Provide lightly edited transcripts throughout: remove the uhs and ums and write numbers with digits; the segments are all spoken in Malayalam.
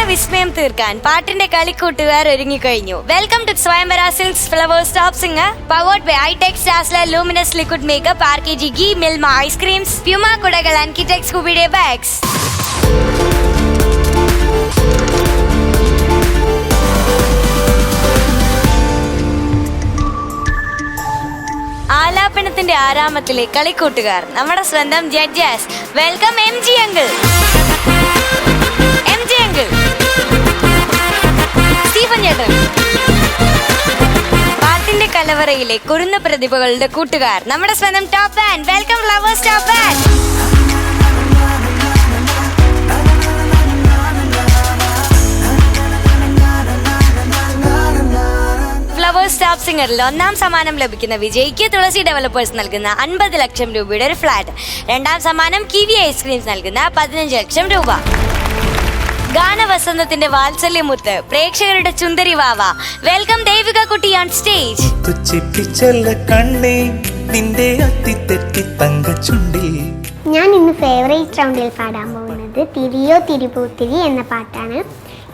വിസ്മയം തീർക്കാൻ പാട്ടിന്റെ കളിക്കൂട്ടുകാർ ഒരുങ്ങിക്കഴിഞ്ഞു. Welcome to Swayamvara silks flowers top singer powered by Itex Dazzler luminous liquid makeup RKG ghee Milma ice creams Puma കുടകൾ ആൻഡ് കിറ്റെക്സ് സ്കൂബിഡേ ബാഗ്സ്. ആലാപനത്തിന്റെ ആരാമത്തിലെ കളിക്കൂട്ടുകാർ നമ്മുടെ സ്വന്തം judges. Welcome M G uncle, Stephen ചേട്ടൻ. പാട്ടിന്റെ കലവറയിലെ കുരുന്ന പ്രതിഭകളുടെ കൂട്ടുകാർ നമ്മുടെ സ്വന്തം top band. Welcome flowers top band. Flowers top സിംഗറിൽ 1ാം സമ്മാനം ലഭിക്കുന്ന വിജയിക്ക് തുളസി ഡെവലപ്പേഴ്സ് നൽകുന്ന 50 ലക്ഷം രൂപയുടെ ഒരു ഫ്ലാറ്റ്. 2ാം സമ്മാനം കിവി ഐസ്ക്രീംസ് നൽകുന്ന 15 ലക്ഷം രൂപ. ഗാനവസന്തത്തിന്റെ വാത്സല്യമുത്ത്, പ്രേക്ഷകരുടെ ചുന്ദരി വാവ. വെൽക്കം ദേവിക കുട്ടി ഓൺ സ്റ്റേജ്. ഞാൻ ഇന്ന് ഫേവറേറ്റ് റൗണ്ടിൽ പാടാൻ പോകുന്നത് തിരിയോ തിരിപൂത്തിരി എന്ന പാട്ടാണ്.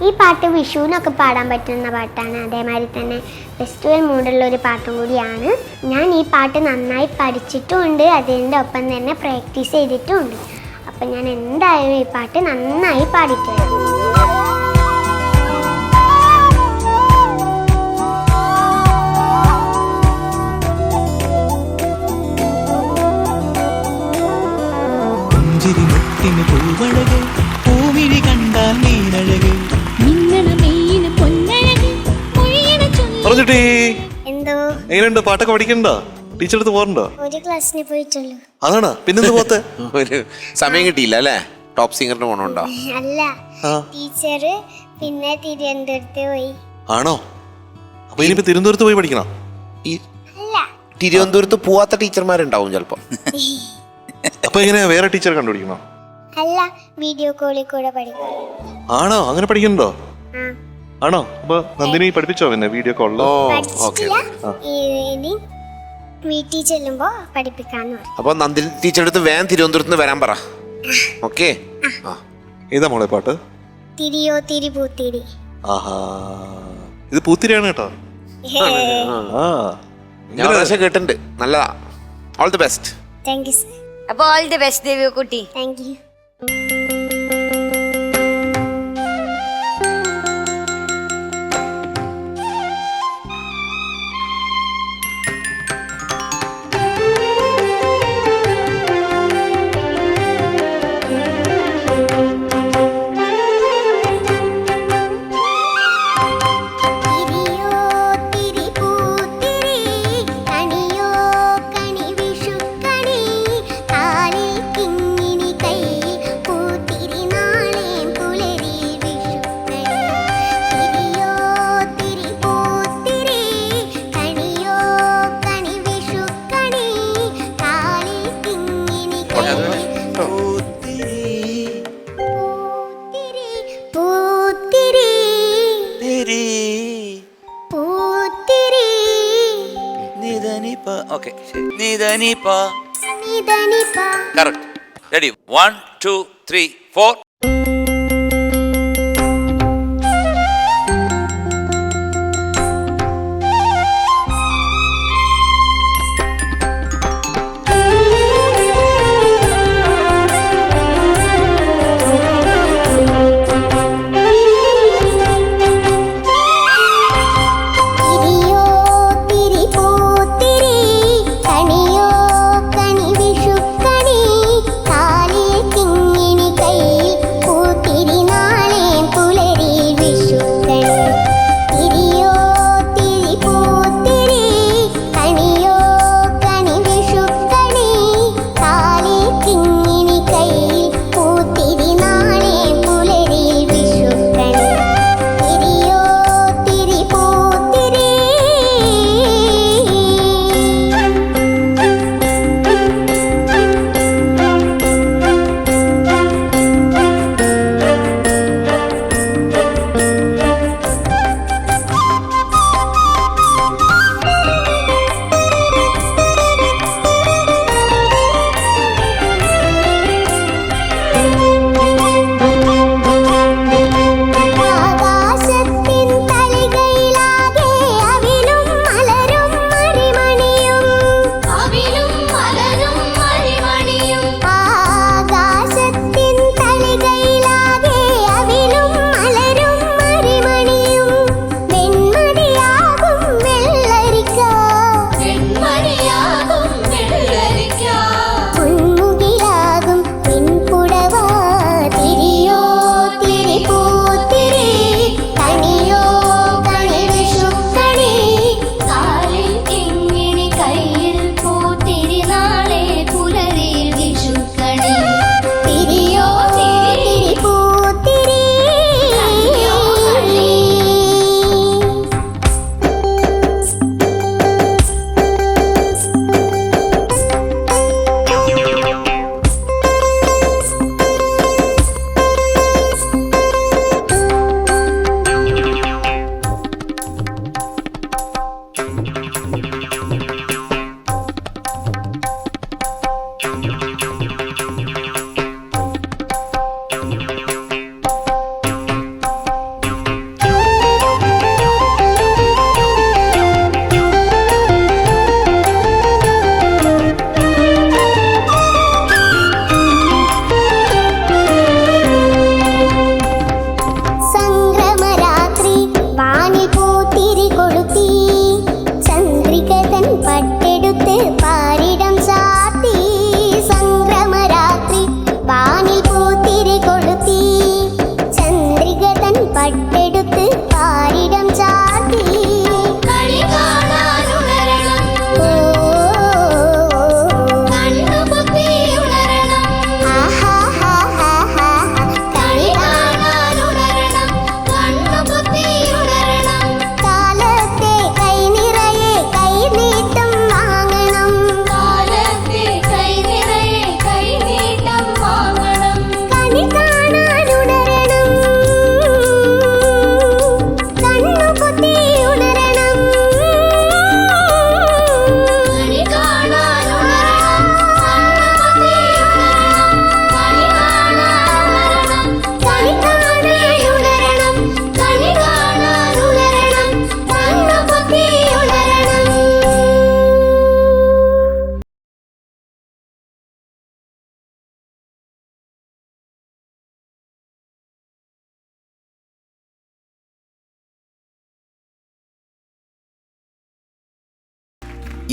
ഈ പാട്ട് വിഷുവിനൊക്കെ പാടാൻ പറ്റുന്ന പാട്ടാണ്. അതേമാതിരി തന്നെ ഫെസ്റ്റിവൽ മൂഡുള്ള ഒരു പാട്ടും കൂടിയാണ്. ഞാൻ ഈ പാട്ട് നന്നായി പഠിച്ചിട്ടുമുണ്ട്, അതിൻ്റെ ഒപ്പം തന്നെ പ്രാക്ടീസ് ചെയ്തിട്ടുമുണ്ട്. അപ്പം ഞാൻ എന്തായാലും ഈ പാട്ട് നന്നായി പാടിത്തരാം. എന്തോ എങ്ങനെയുണ്ട്? പാട്ടൊക്കെ പഠിക്കണ്ടോ? ടീച്ചർ അടുത്ത് പോകണ്ടോ? ഒരു ക്ലാസ്സിന് പോയിട്ടുള്ളൂ. അതാണ് പിന്നെന്ത് പോത്തെ? ഒരു സമയം കിട്ടിയില്ല അല്ലേ? ടോപ്പ് സിംഗറിന് പോണുണ്ടോ? അല്ല, ടീച്ചർ പിന്നെ തിരുവനന്തപുരത്ത് പോയി. ആണോ? അപ്പൊ ഇനിയിപ്പോ തിരുവനന്തപുരത്ത് പോയി പഠിക്കണം? ഈ തിരുവനന്തപുരത്ത് പോവാത്ത ടീച്ചർമാരുണ്ടാവും ചിലപ്പോ. അപ്പൊ എങ്ങനെയാ വേറെ ടീച്ചർ കണ്ടുപിടിക്കണോ? അല്ല, വീഡിയോ കോളിൽ കൂടെ പഠിക്കും. ആണോ? അങ്ങനെ പഠിക്കണ്ടോ? ആണോ? അപ്പൊ നന്ദിനി പഠിപ്പിച്ചോ പിന്നെ വീഡിയോ കോളില്? ഇനി വീട്ടിൽ ചെല്ലുമ്പോ പഠിപ്പിക്കാന്ന് പറഞ്ഞു. അപ്പൊ നന്ദിനി ടീച്ചർ അടുത്ത് വേഗം തിരുവനന്തപുരത്ത് വരാൻ പറ. ഓക്കെ. ഏതാ മോളെ പാട്ട്? തിരിയോ തിരി പൂത്തിരി. ആഹാ, ഇത് പൂത്തിരിയാണ് കേട്ടോ. ഞാൻ പ്രാവശ്യം കേട്ടിട്ടുണ്ട്. നല്ലതാ. All the best. Thank you sir. അപ്പൊ ഓൾ ദി ബെസ്റ്റ് ദേവിക കുട്ടി. Thank you. Correct. Ready? 1, 2, 3, 4. കണിയോ കണി വിഷു കണി കാലിൽ കിങ്ങിണി കൈ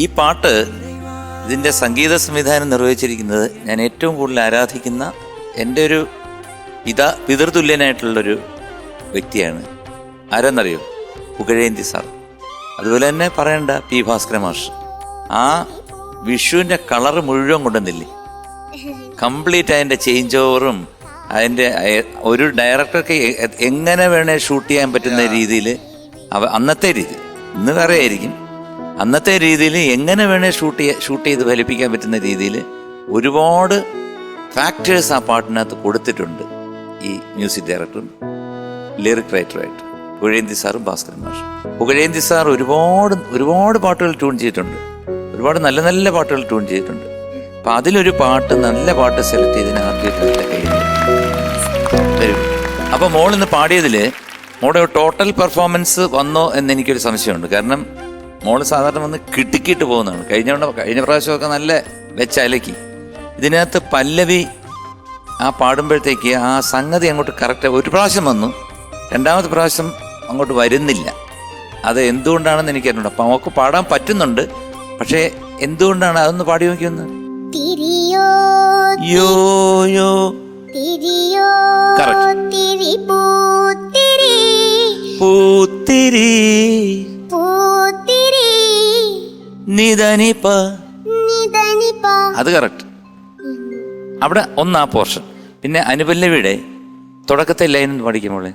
ഈ പാട്ട് ഇതിൻ്റെ സംഗീത സംവിധാനം നിർവഹിച്ചിരിക്കുന്നത് ഞാൻ ഏറ്റവും കൂടുതൽ ആരാധിക്കുന്ന എൻ്റെ ഒരു പിതൃതുല്യനായിട്ടുള്ളൊരു വ്യക്തിയാണ്. ആരെന്നറിയോ? പുകഴേന്തി സാർ. അതുപോലെ തന്നെ പറയണ്ട പി ഭാസ്കര മാഷ്. ആ വിഷുവിൻ്റെ കളറ് മുഴുവൻ കൊണ്ടുവന്നില്ലേ, കംപ്ലീറ്റ് അതിൻ്റെ ചേഞ്ച് ഓവറും അതിൻ്റെ ഒരു ഡയറക്ടർക്ക് എങ്ങനെ വേണേൽ ഷൂട്ട് ചെയ്യാൻ പറ്റുന്ന രീതിയിൽ അന്നത്തെ രീതി, ഇന്ന് വേറെ ആയിരിക്കും, അന്നത്തെ രീതിയിൽ എങ്ങനെ വേണേൽ ഷൂട്ട് ചെയ്ത് ഫലിപ്പിക്കാൻ പറ്റുന്ന രീതിയിൽ ഒരുപാട് ഫാക്ടേഴ്സ് ആ പാട്ടിനകത്ത് കൊടുത്തിട്ടുണ്ട് ഈ മ്യൂസിക് ഡയറക്ടറും ലിറിക് റൈറ്ററുമായിട്ട് പുകഴേന്തി സാറും ഭാസ്കരൻ മാഷും. പുകഴേന്തി സാർ ഒരുപാട് പാട്ടുകൾ ട്യൂൺ ചെയ്തിട്ടുണ്ട്, ഒരുപാട് നല്ല നല്ല പാട്ടുകൾ ട്യൂൺ ചെയ്തിട്ടുണ്ട്. അപ്പം അതിലൊരു പാട്ട്, നല്ല പാട്ട് സെലക്ട് ചെയ്തതിന് ആദ്യമായിട്ട് കഴിയുന്നു വരും. അപ്പം മോളിന്ന് പാടിയതിൽ മോളുടെ ടോട്ടൽ പെർഫോമൻസ് വന്നോ എന്ന് എനിക്കൊരു സംശയമുണ്ട്. കാരണം മോള് സാധാരണ വന്ന് കിട്ടിക്കിട്ട് പോകുന്നതാണ്. കഴിഞ്ഞ പ്രാവശ്യമൊക്കെ നല്ല വെച്ചലക്കി. ഇതിനകത്ത് പല്ലവി ആ പാടുമ്പോഴത്തേക്ക് ആ സംഗതി അങ്ങോട്ട് കറക്റ്റ് ഒരു പ്രാവശ്യം വന്നു, രണ്ടാമത്തെ പ്രാവശ്യം അങ്ങോട്ട് വരുന്നില്ല. അത് എന്തുകൊണ്ടാണെന്ന് എനിക്കറിഞ്ഞൂടാ. അപ്പം അവൾക്ക് പാടാൻ പറ്റുന്നുണ്ട്, പക്ഷേ എന്തുകൊണ്ടാണ്? അതൊന്ന് പാടി നോക്കിയൊന്ന്. യോ യോ പൂത്തിരി നിദനിപ, അത് കറക്റ്റ്. അവിടെ ഒന്നാ പോർഷൻ. പിന്നെ അനുപല്ലവിയുടെ തുടക്കത്തെ ലൈൻ ഒന്ന് പഠിക്കുമ്പോളെ.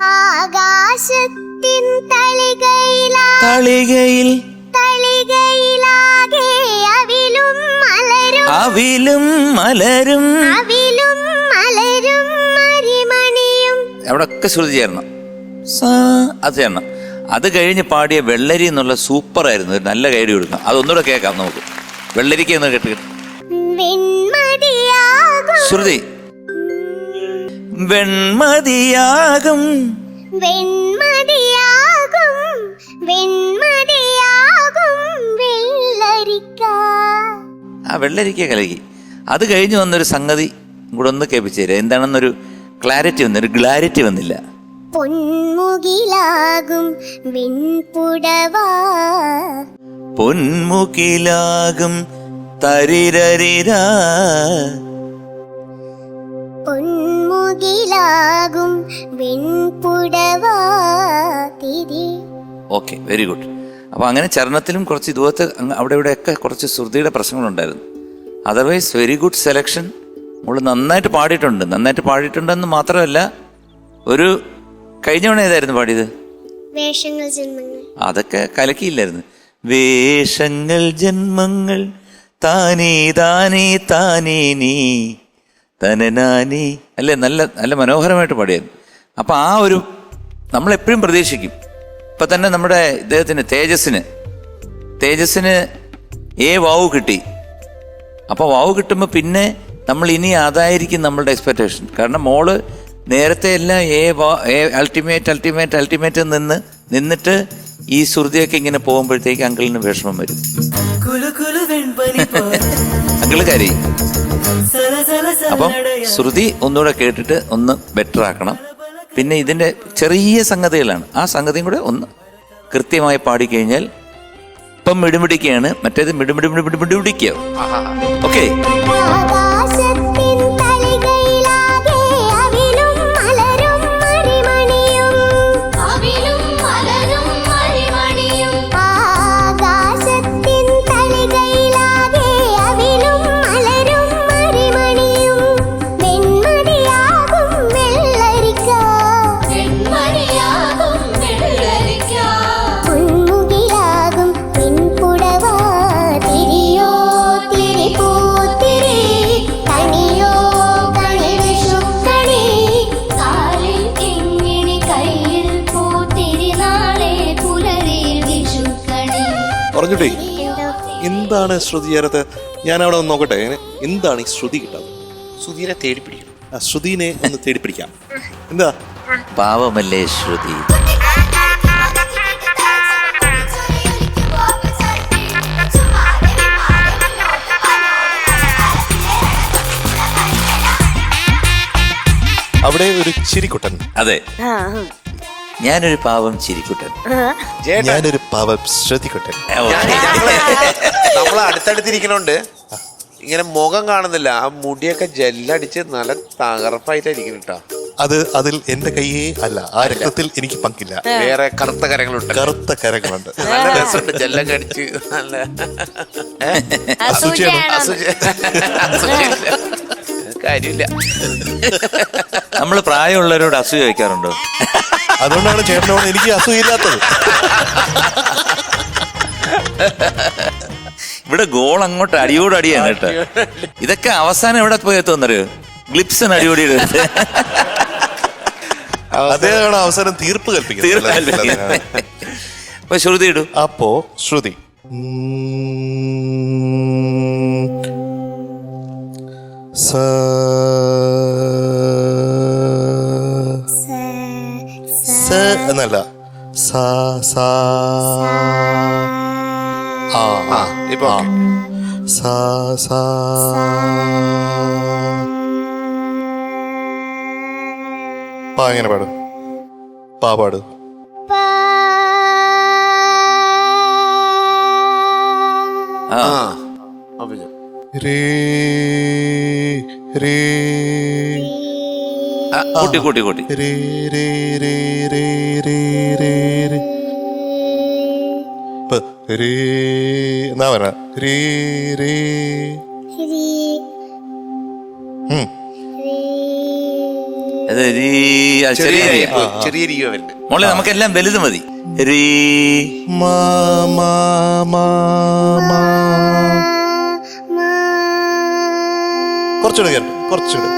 ആകാശത്തിൻ തളികയിൽ തളികയിലാകെ അവിലും മലരും മരിമണിയും. അവിടെ ഒക്കെ ശ്രുതി ചേരണം, അത് ചേരണം. അത് കഴിഞ്ഞ് പാടിയ വെള്ളരി എന്നുള്ള സൂപ്പറായിരുന്നു. ഒരു നല്ല കൈഡി കൊടുക്കാം. അതൊന്നുകൂടെ കേൾക്കാം നമുക്ക്. വെള്ളരിക്ക എന്ന് കേട്ട് ശ്രുതി. വെൺമതിയാകും ആ വെള്ളരിക്ക കലകി. അത് കഴിഞ്ഞ് വന്നൊരു സംഗതി കൂടെ ഒന്ന് കേൾപ്പിച്ചു തരാം. എന്താണെന്നൊരു ക്ലാരിറ്റി വന്നു, ഒരു ഗ്ലാരിറ്റി വന്നില്ല. പൊന്മുകിലാകും തരിരരിരാ, പൊന്മുകിലാകും വെൺപുടവാ തിരി. Okay, very good. അപ്പൊ അങ്ങനെ ചരണത്തിലും കുറച്ച് ഇതുപോലത്തെ അവിടെ ഇവിടെയൊക്കെ കുറച്ച് ശ്രുതിയുടെ പ്രശ്നങ്ങളുണ്ടായിരുന്നു. Otherwise very good selection. നമ്മൾ നന്നായിട്ട് പാടിയിട്ടുണ്ടെന്ന് മാത്രമല്ല, ഒരു കഴിഞ്ഞ തവണ ഏതായിരുന്നു പാടിയത്? വേഷങ്ങൾ ജന്മങ്ങൾ. അതൊക്കെ കലക്കിയില്ലായിരുന്നു. വേഷങ്ങൾ ജന്മങ്ങൾ താനേ താനേ താനേ നീ തനനാനി അല്ലേ, നല്ല നല്ല മനോഹരമായിട്ട് പാടിയായിരുന്നു. അപ്പം ആ ഒരു നമ്മളെപ്പോഴും പ്രതീക്ഷിക്കും. ഇപ്പം തന്നെ നമ്മുടെ ഇദ്ദേഹത്തിന് തേജസ്സിന് വാവ് കിട്ടി. അപ്പോൾ വാവ് കിട്ടുമ്പോൾ പിന്നെ നമ്മൾ ഇനി അതായിരിക്കും നമ്മളുടെ എക്സ്പെക്റ്റേഷൻ. കാരണം മോള് നേരത്തെ എല്ലാം അൾട്ടിമേറ്റ് നിന്നിട്ട് ഈ ശ്രുതിയൊക്കെ ഇങ്ങനെ പോകുമ്പോഴത്തേക്ക് അങ്കിളിന് വിഷമം വരും. അങ്കിള് കരയും. അപ്പം ശ്രുതി ഒന്നുകൂടെ കേട്ടിട്ട് ഒന്ന് ബെറ്റർ ആക്കണം. പിന്നെ ഇതിൻ്റെ ചെറിയ സംഗതികളാണ്, ആ സംഗതിയും കൂടെ ഒന്ന് കൃത്യമായി പാടിക്കഴിഞ്ഞാൽ ഇപ്പം മിടുമിടിക്കുകയാണ്, മറ്റേത് മിടുമിടിക്കുക. ഓക്കെ. പറഞ്ഞോട്ടെ, എന്താണ് ശ്രുതി ചേരത്ത്? ഞാൻ അവിടെ ഒന്ന് നോക്കട്ടെ, എന്താണ് ഈ ശ്രുതി കിട്ടാതെ? ശ്രുതിനെ തേടി പിടിക്കണം. ശ്രുതിനെ ഒന്ന് തേടി പിടിക്കാം. എന്താ പാവമല്ലേ ശ്രുതി? അവിടെ ഒരു ചിരിക്കുട്ടൻ. അതെ, ഞാനൊരു പാവം ചിരിക്കുട്ടൻ. ഞാനൊരു പാവം ശ്രദ്ധിക്കട്ടെ. നമ്മൾ അടുത്തടുത്തിരിക്കണോണ്ട് ഇങ്ങനെ മുഖം കാണുന്നില്ല. ആ മുടിയൊക്കെ ജെല്ലടിച്ച് നല്ല തകർപ്പായിട്ടായിരിക്കും കേട്ടോ. അതിൽ എന്റെ കൈയേ അല്ല, ആ രക്തത്തിൽ എനിക്ക് പങ്കില്ല. വേറെ കറുത്ത കരങ്ങളുണ്ട്. കറുത്ത കരങ്ങളുണ്ട്. നല്ല രസമുണ്ട് ജെല്ലൊക്കെ അടിച്ച്. നല്ല കാര്യമില്ല. നമ്മൾ പ്രായമുള്ളവരോട് അസൂയ വയ്ക്കാറുണ്ടോ? അതുകൊണ്ടാണ് ചേട്ടനോട് എനിക്ക് അസൂയില്ലാത്തത്. ഇവിടെ ഗോൾ അങ്ങോട്ട് അടിയോടടിയാണ് കേട്ടോ. ഇതൊക്കെ അവസാനം എവിടെ പോയി എത്തുന്നറിയോ? ഗ്ലിപ്സൺ അടിയോടിയുടെ അദ്ദേഹമാണ് അവസാനം തീർപ്പ് കൽപ്പിക്കുന്നത്. അപ്പൊ ശ്രുതി ഇടൂ. അപ്പോ ശ്രുതി എന്നല്ല, ഇപ്പൊ എങ്ങനെ പാടും? പാട്. രേ രേ കൂട്ടി കൂട്ടി കൂട്ടി. രേ രേ രേ രേ രേ രേ രേ. രേ എന്നാ പറഞ്ഞ രേ രേ. അത് ചെറിയ ചെറിയ രീതി വരുന്നുണ്ട് മോളെ. നമുക്കെല്ലാം വലുത് മതി. രീ കുറച്ചുകൂടെ കേട്ടു, കുറച്ചുകൂടെ.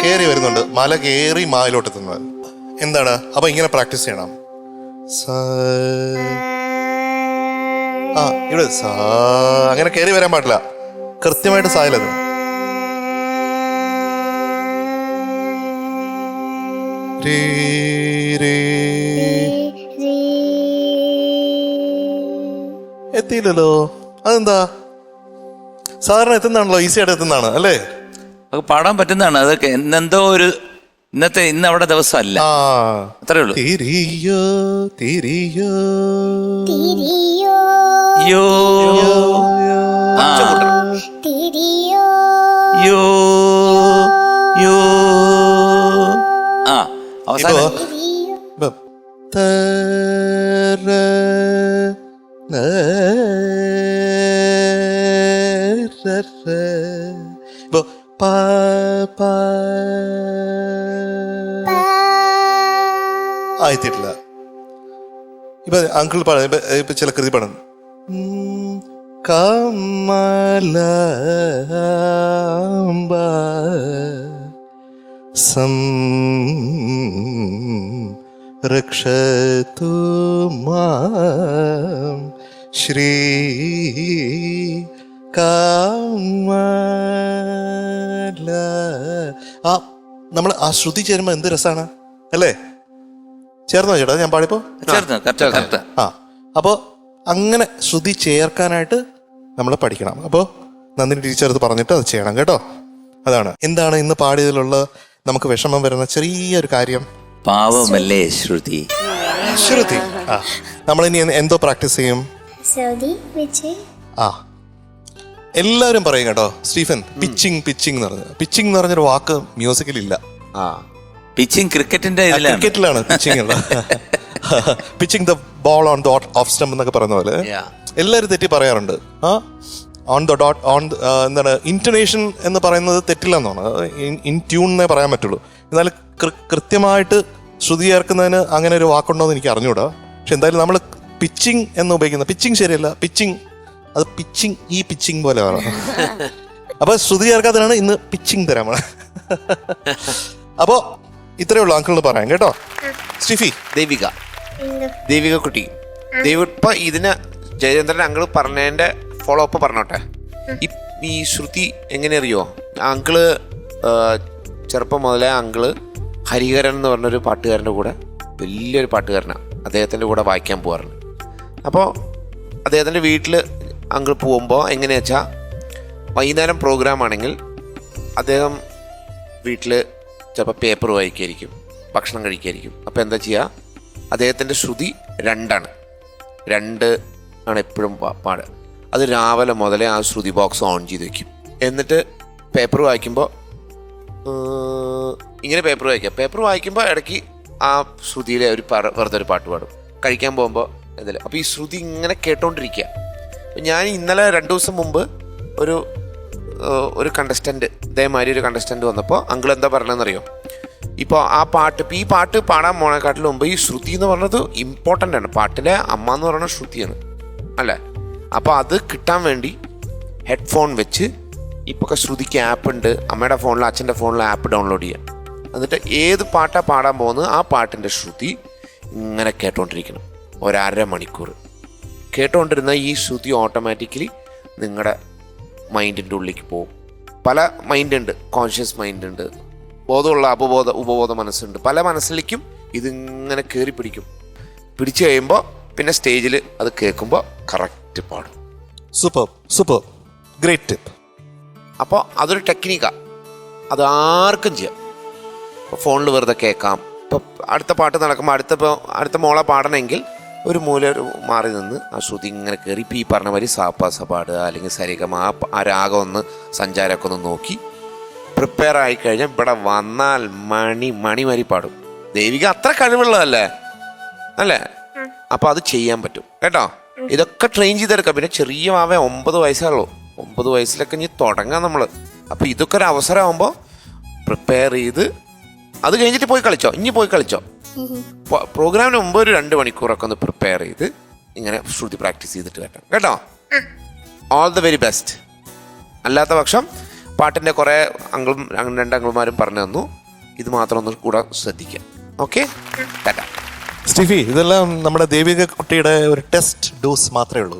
കേറി വരുന്നുണ്ട്. മല കേറി മായിലോട്ട് എത്തുന്നത് എന്താണ്? അപ്പൊ ഇങ്ങനെ പ്രാക്ടീസ് ചെയ്യണം. ഇവിടെ അങ്ങനെ കേറി വരാൻ പാടില്ല. കൃത്യമായിട്ട് സായലത്. എത്തിയില്ലല്ലോ. അതെന്താ? സാധാരണ എത്തുന്നതാണല്ലോ, ഈസി ആയിട്ട് എത്തുന്നതാണ് അല്ലേ? അത് പാടാൻ പറ്റുന്നതാണ്. അതൊക്കെ എന്നെന്തോ ഒരു ഇന്ന് അവിടെ ദിവസം അല്ല, അത്രേ ഉള്ളൂ. തിരിയോ തിരിയോ യോ യോ യോ. അവസാനം ആയിട്ടില്ല. ഇപ്പൊ അങ്കിൾ പാടും. ഇപ്പൊ ചില കൃതി പാടും. കമല രക്ഷതു മാം ശ്രീ കമല. നമ്മൾ ആ ശ്രുതി ചേരുമ്പോ എന്ത് രസാണ് അല്ലേ? ചേർന്നോ ചേട്ടാ? ഞാൻ പാടിപ്പോ അപ്പോ അങ്ങനെ ശ്രുതി ചേർക്കാനായിട്ട് നമ്മൾ പഠിക്കണം. അപ്പോൾ നന്ദിനി ടീച്ചർ അത് പറഞ്ഞിട്ട് അത് ചെയ്യണം കേട്ടോ. അതാണ് എന്താണ് ഇന്ന് പാടിയതിലുള്ള നമുക്ക് വിഷമം വരുന്ന ചെറിയൊരു കാര്യം. പാവമല്ലേ ശ്രുതി. ശ്രുതി നമ്മളിനി എന്തോ പ്രാക്ടീസ് ചെയ്യും? എല്ലാവരും പറയും കേട്ടോ. സ്റ്റീഫൻ പിച്ചിങ് പിച്ചിങ് എന്ന് പറഞ്ഞു. പിച്ചിങ് എന്ന് പറഞ്ഞൊരു വാക്ക് മ്യൂസിക്കിലില്ല. പിച്ചിങ് ക്രിക്കറ്റിന്റെ ക്രിക്കറ്റിലാണ് പിച്ചിങ് ഉള്ളത്. Pitching the ball on the of stump എന്നൊക്കെ പറയുന്ന പോലെ എല്ലാവരും തെറ്റി പറയാറുണ്ട്. ഓൺ ദ ഡോട്ട് ഓൺ എന്താണ് ഇൻറ്റൊനേഷൻ എന്ന് പറയുന്നത് തെറ്റില്ലെന്നാണ്. ഇൻ ട്യൂൺ എന്നേ പറയാൻ പറ്റുള്ളൂ. എന്നാൽ കൃത്യമായിട്ട് ശ്രുതി ചേർക്കുന്നതിന് അങ്ങനെ ഒരു വാക്കുണ്ടോ എന്ന് എനിക്ക് അറിഞ്ഞൂടാ. പക്ഷെ എന്തായാലും നമ്മൾ പിച്ചിങ് എന്ന് ഉപയോഗിക്കുന്ന പിച്ചിങ് ശരിയല്ല. പിച്ചിങ് അത് പിച്ചിങ് ഈ പിച്ചിങ് പോലെ വേണം. അപ്പൊ ശ്രുതി ചേർക്കാത്തതിനാണ് ഇന്ന് പിച്ചിങ് തരാൻ. അപ്പോ ഇത്രയേ ഉള്ളൂ അങ്കിളിന് പറയാം കേട്ടോ. സ്റ്റീഫി. ദേവിക കുട്ടി. ഇപ്പൊ ഇതിന് ജയചന്ദ്രൻ അങ്കിള് പറഞ്ഞതിന്റെ ഫോളോ അപ്പ് പറഞ്ഞോട്ടെ. ഈ ശ്രുതി എങ്ങനെ അറിയോ? അങ്കിള് ചെറുപ്പം മുതലേ അങ്കിള് ഹരിഹരൻ എന്ന് പറഞ്ഞൊരു പാട്ടുകാരൻ്റെ കൂടെ, വലിയൊരു പാട്ടുകാരനാണ്, അദ്ദേഹത്തിൻ്റെ കൂടെ വായിക്കാൻ പോകാറുണ്ട്. അപ്പോൾ അദ്ദേഹത്തിൻ്റെ വീട്ടിൽ അങ്കിൾ പോകുമ്പോൾ എങ്ങനെയാ വെച്ചാൽ വൈകുന്നേരം പ്രോഗ്രാം ആണെങ്കിൽ അദ്ദേഹം വീട്ടിൽ ചിലപ്പോൾ പേപ്പർ വായിക്കായിരിക്കും, ഭക്ഷണം കഴിക്കായിരിക്കും. അപ്പോൾ എന്താ ചെയ്യുക, അദ്ദേഹത്തിൻ്റെ ശ്രുതി 2 ആണ് എപ്പോഴും പാടുക. അത് രാവിലെ മുതലേ ആ ശ്രുതി ബോക്സ് ഓൺ ചെയ്ത് വെക്കും. എന്നിട്ട് പേപ്പർ വായിക്കുമ്പോൾ ഇങ്ങനെ പേപ്പർ വായിക്കുമ്പോൾ ഇടയ്ക്ക് ആ ശ്രുതിയിലെ വെറുതെ ഒരു പാട്ട് പാടും. കഴിക്കാൻ പോകുമ്പോൾ എന്തെങ്കിലും. അപ്പോൾ ഈ ശ്രുതി ഇങ്ങനെ കേട്ടോണ്ടിരിക്കുക. ഞാൻ ഇന്നലെ 2 ദിവസം മുമ്പ് ഒരു കണ്ടസ്റ്റൻറ്റ്, ഇതേമാതിരി ഒരു കണ്ടസ്റ്റൻറ്റ് വന്നപ്പോൾ അങ്കിൾ എന്താ പറയണമെന്നറിയോ, ഇപ്പോൾ ഈ പാട്ട് പാടാൻ പോണേക്കാട്ടിലും മുമ്പ് ഈ ശ്രുതി എന്ന് പറഞ്ഞത് ഇമ്പോർട്ടൻ്റ് ആണ്. പാട്ടിലെ അമ്മ എന്ന് പറയുന്ന ശ്രുതിയാണ് അല്ലേ. അപ്പോൾ അത് കിട്ടാൻ വേണ്ടി ഹെഡ്ഫോൺ വെച്ച് ഇപ്പോൾ ശ്രുതിക്ക് ആപ്പ് ഉണ്ട്, അമ്മയുടെ ഫോണിൽ അച്ഛൻ്റെ ഫോണിൽ ആപ്പ് ഡൗൺലോഡ് ചെയ്യാം. എന്നിട്ട് ഏത് പാട്ടാണ് പാടാൻ പോകുന്നത് ആ പാട്ടിൻ്റെ ശ്രുതി ഇങ്ങനെ കേട്ടോണ്ടിരിക്കണം 1.5 മണിക്കൂർ. കേട്ടോണ്ടിരുന്ന ഈ ശ്രുതി ഓട്ടോമാറ്റിക്കലി നിങ്ങളുടെ മൈൻഡിൻ്റെ ഉള്ളിലേക്ക് പോകും. പല മൈൻഡുണ്ട്, കോൺഷ്യസ് മൈൻഡുണ്ട്, ബോധമുള്ള ഉപബോധ മനസ്സുണ്ട്. പല മനസ്സിലേക്കും ഇതിങ്ങനെ കയറി പിടിച്ചു കഴിയുമ്പോൾ പിന്നെ സ്റ്റേജിൽ അത് കേൾക്കുമ്പോൾ കറക്റ്റ് പാടും. Super great tip. അപ്പോൾ അതൊരു ടെക്നിക്കാണ്, അത് ആർക്കും ചെയ്യാം. ഇപ്പോൾ ഫോണിൽ വെറുതെ കേൾക്കാം. ഇപ്പോൾ അടുത്ത പാട്ട് നടക്കുമ്പോൾ അടുത്ത മോളെ പാടണമെങ്കിൽ ഒരു മൂല മാറി നിന്ന് ആ ശ്രുതി ഇങ്ങനെ കയറി ഇപ്പോൾ ഈ പറഞ്ഞ മാതിരി സാപ്പാസ പാടുക, അല്ലെങ്കിൽ സരിഗമ ആ രാഗം ഒന്ന് സഞ്ചാരമൊക്കെ ഒന്ന് നോക്കി പ്രിപ്പയർ ആയിക്കഴിഞ്ഞാൽ ഇവിടെ വന്നാൽ മണി പാടും. ദേവിക അത്ര കഴിവുള്ളതല്ലേ അല്ലേ? അപ്പോൾ അത് ചെയ്യാൻ പറ്റും കേട്ടോ. ഇതൊക്കെ ട്രെയിൻ ചെയ്തെടുക്കാം. പിന്നെ ചെറിയ മാവേ 9 വയസ്സുള്ളൂ. 9 വയസ്സിലൊക്കെ ഇനി തുടങ്ങാം നമ്മൾ. അപ്പോൾ ഇതൊക്കെ ഒരു അവസരമാകുമ്പോൾ പ്രിപ്പയർ ചെയ്ത് അത് കഴിഞ്ഞിട്ട് പോയി കളിച്ചോ. പ്രോഗ്രാമിന് മുമ്പ് ഒരു 2 മണിക്കൂറൊക്കെ ഒന്ന് പ്രിപ്പയർ ചെയ്ത് ഇങ്ങനെ ശ്രുതി പ്രാക്ടീസ് ചെയ്തിട്ട് വരണം കേട്ടോ. All the very best. അല്ലാത്ത പക്ഷം പാട്ടിൻ്റെ കുറേ 2 അങ്കിൾമാരും പറഞ്ഞു തന്നു, ഇത് മാത്രം ഒന്ന് കൂടെ ശ്രദ്ധിക്കാം. ഓക്കെ, ടാറ്റ. സ്റ്റീഫി, ഇതെല്ലാം നമ്മുടെ ദേവിക കുട്ടിയുടെ ഒരു ടെസ്റ്റ് ഡോസ് മാത്രമേ ഉള്ളൂ.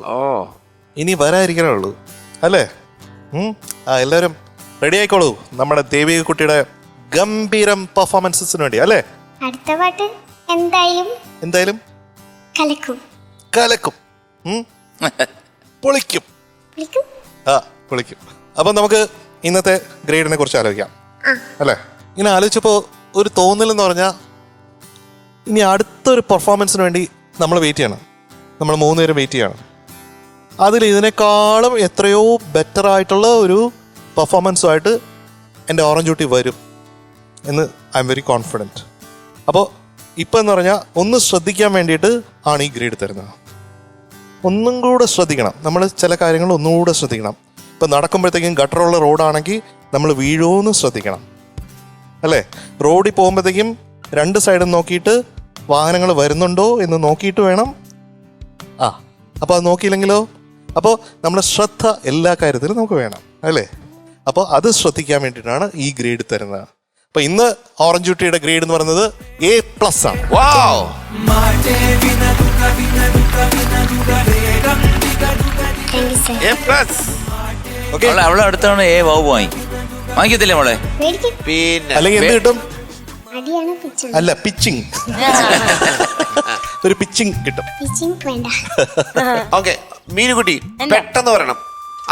ഇനി വരാതിരിക്കണേ ഉള്ളൂ അല്ലേ? എല്ലാവരും റെഡി ആയിക്കോളൂ നമ്മുടെ ദേവിക കുട്ടിയുടെ ഗംഭീരം പെർഫോമൻസിന് വേണ്ടി അല്ലേ? അടുത്ത പാട്ട് എന്തായാലും കലക്കും പൊളിക്കും. അപ്പൊ നമുക്ക് ഇന്നത്തെ ഗ്രേഡിനെ കുറിച്ച് ആലോചിക്കാം അല്ലേ? ഇങ്ങനെ ആലോചിച്ചപ്പോ ഒരു തോന്നൽ എന്ന് പറഞ്ഞാൽ ഇനി അടുത്തൊരു പെർഫോമൻസിന് വേണ്ടി നമ്മൾ വെയിറ്റ് ചെയ്യണം. നമ്മൾ 3 പേരും വെയിറ്റ് ചെയ്യണം. അതിൽ ഇതിനേക്കാളും എത്രയോ ബെറ്റർ ആയിട്ടുള്ള ഒരു പെർഫോമൻസുമായിട്ട് എൻ്റെ ഓറഞ്ച് ഊട്ടി വരും എന്ന് ഐ എം വെരി കോൺഫിഡൻറ്റ്. അപ്പോൾ ഇപ്പം എന്ന് പറഞ്ഞാൽ ഒന്ന് ശ്രദ്ധിക്കാൻ വേണ്ടിയിട്ട് ആണ് ഈ ഗ്രേഡ് തരുന്നത്. ഒന്നും കൂടെ ശ്രദ്ധിക്കണം. നമ്മൾ ചില കാര്യങ്ങൾ ഒന്നുകൂടെ ശ്രദ്ധിക്കണം. ഇപ്പം നടക്കുമ്പോഴത്തേക്കും ഗട്ടറുള്ള റോഡാണെങ്കിൽ നമ്മൾ വീഴുമെന്ന് ശ്രദ്ധിക്കണം അല്ലേ? റോഡിൽ പോകുമ്പോഴത്തേക്കും 2 സൈഡും നോക്കിയിട്ട് വാഹനങ്ങൾ വരുന്നുണ്ടോ എന്ന് നോക്കിയിട്ട് വേണം. അപ്പോൾ അത് നോക്കിയില്ലെങ്കിലോ? അപ്പോൾ നമ്മുടെ ശ്രദ്ധ എല്ലാ കാര്യത്തിലും നമുക്ക് വേണം അല്ലേ? അപ്പോൾ അത് ശ്രദ്ധിക്കാൻ വേണ്ടിയിട്ടാണ് ഈ ഗ്രേഡ് തരുന്നത്. അപ്പൊ ഇന്ന് ഓറഞ്ച് ഊട്ടിയുടെ ഗ്രേഡ് എന്ന് പറയുന്നത് A+ ആണ്. അവളെ അടുത്താണ് വാങ്ങിക്കത്തില്ലേ മോളെ? പിന്നെ അല്ലെങ്കിൽ എന്ത് കിട്ടും? അല്ല, പിച്ചിങ്. ഒരു പിച്ചിങ് കിട്ടും. ഓക്കെ, മീനുകുട്ടി പെട്ടെന്ന് പറയണം.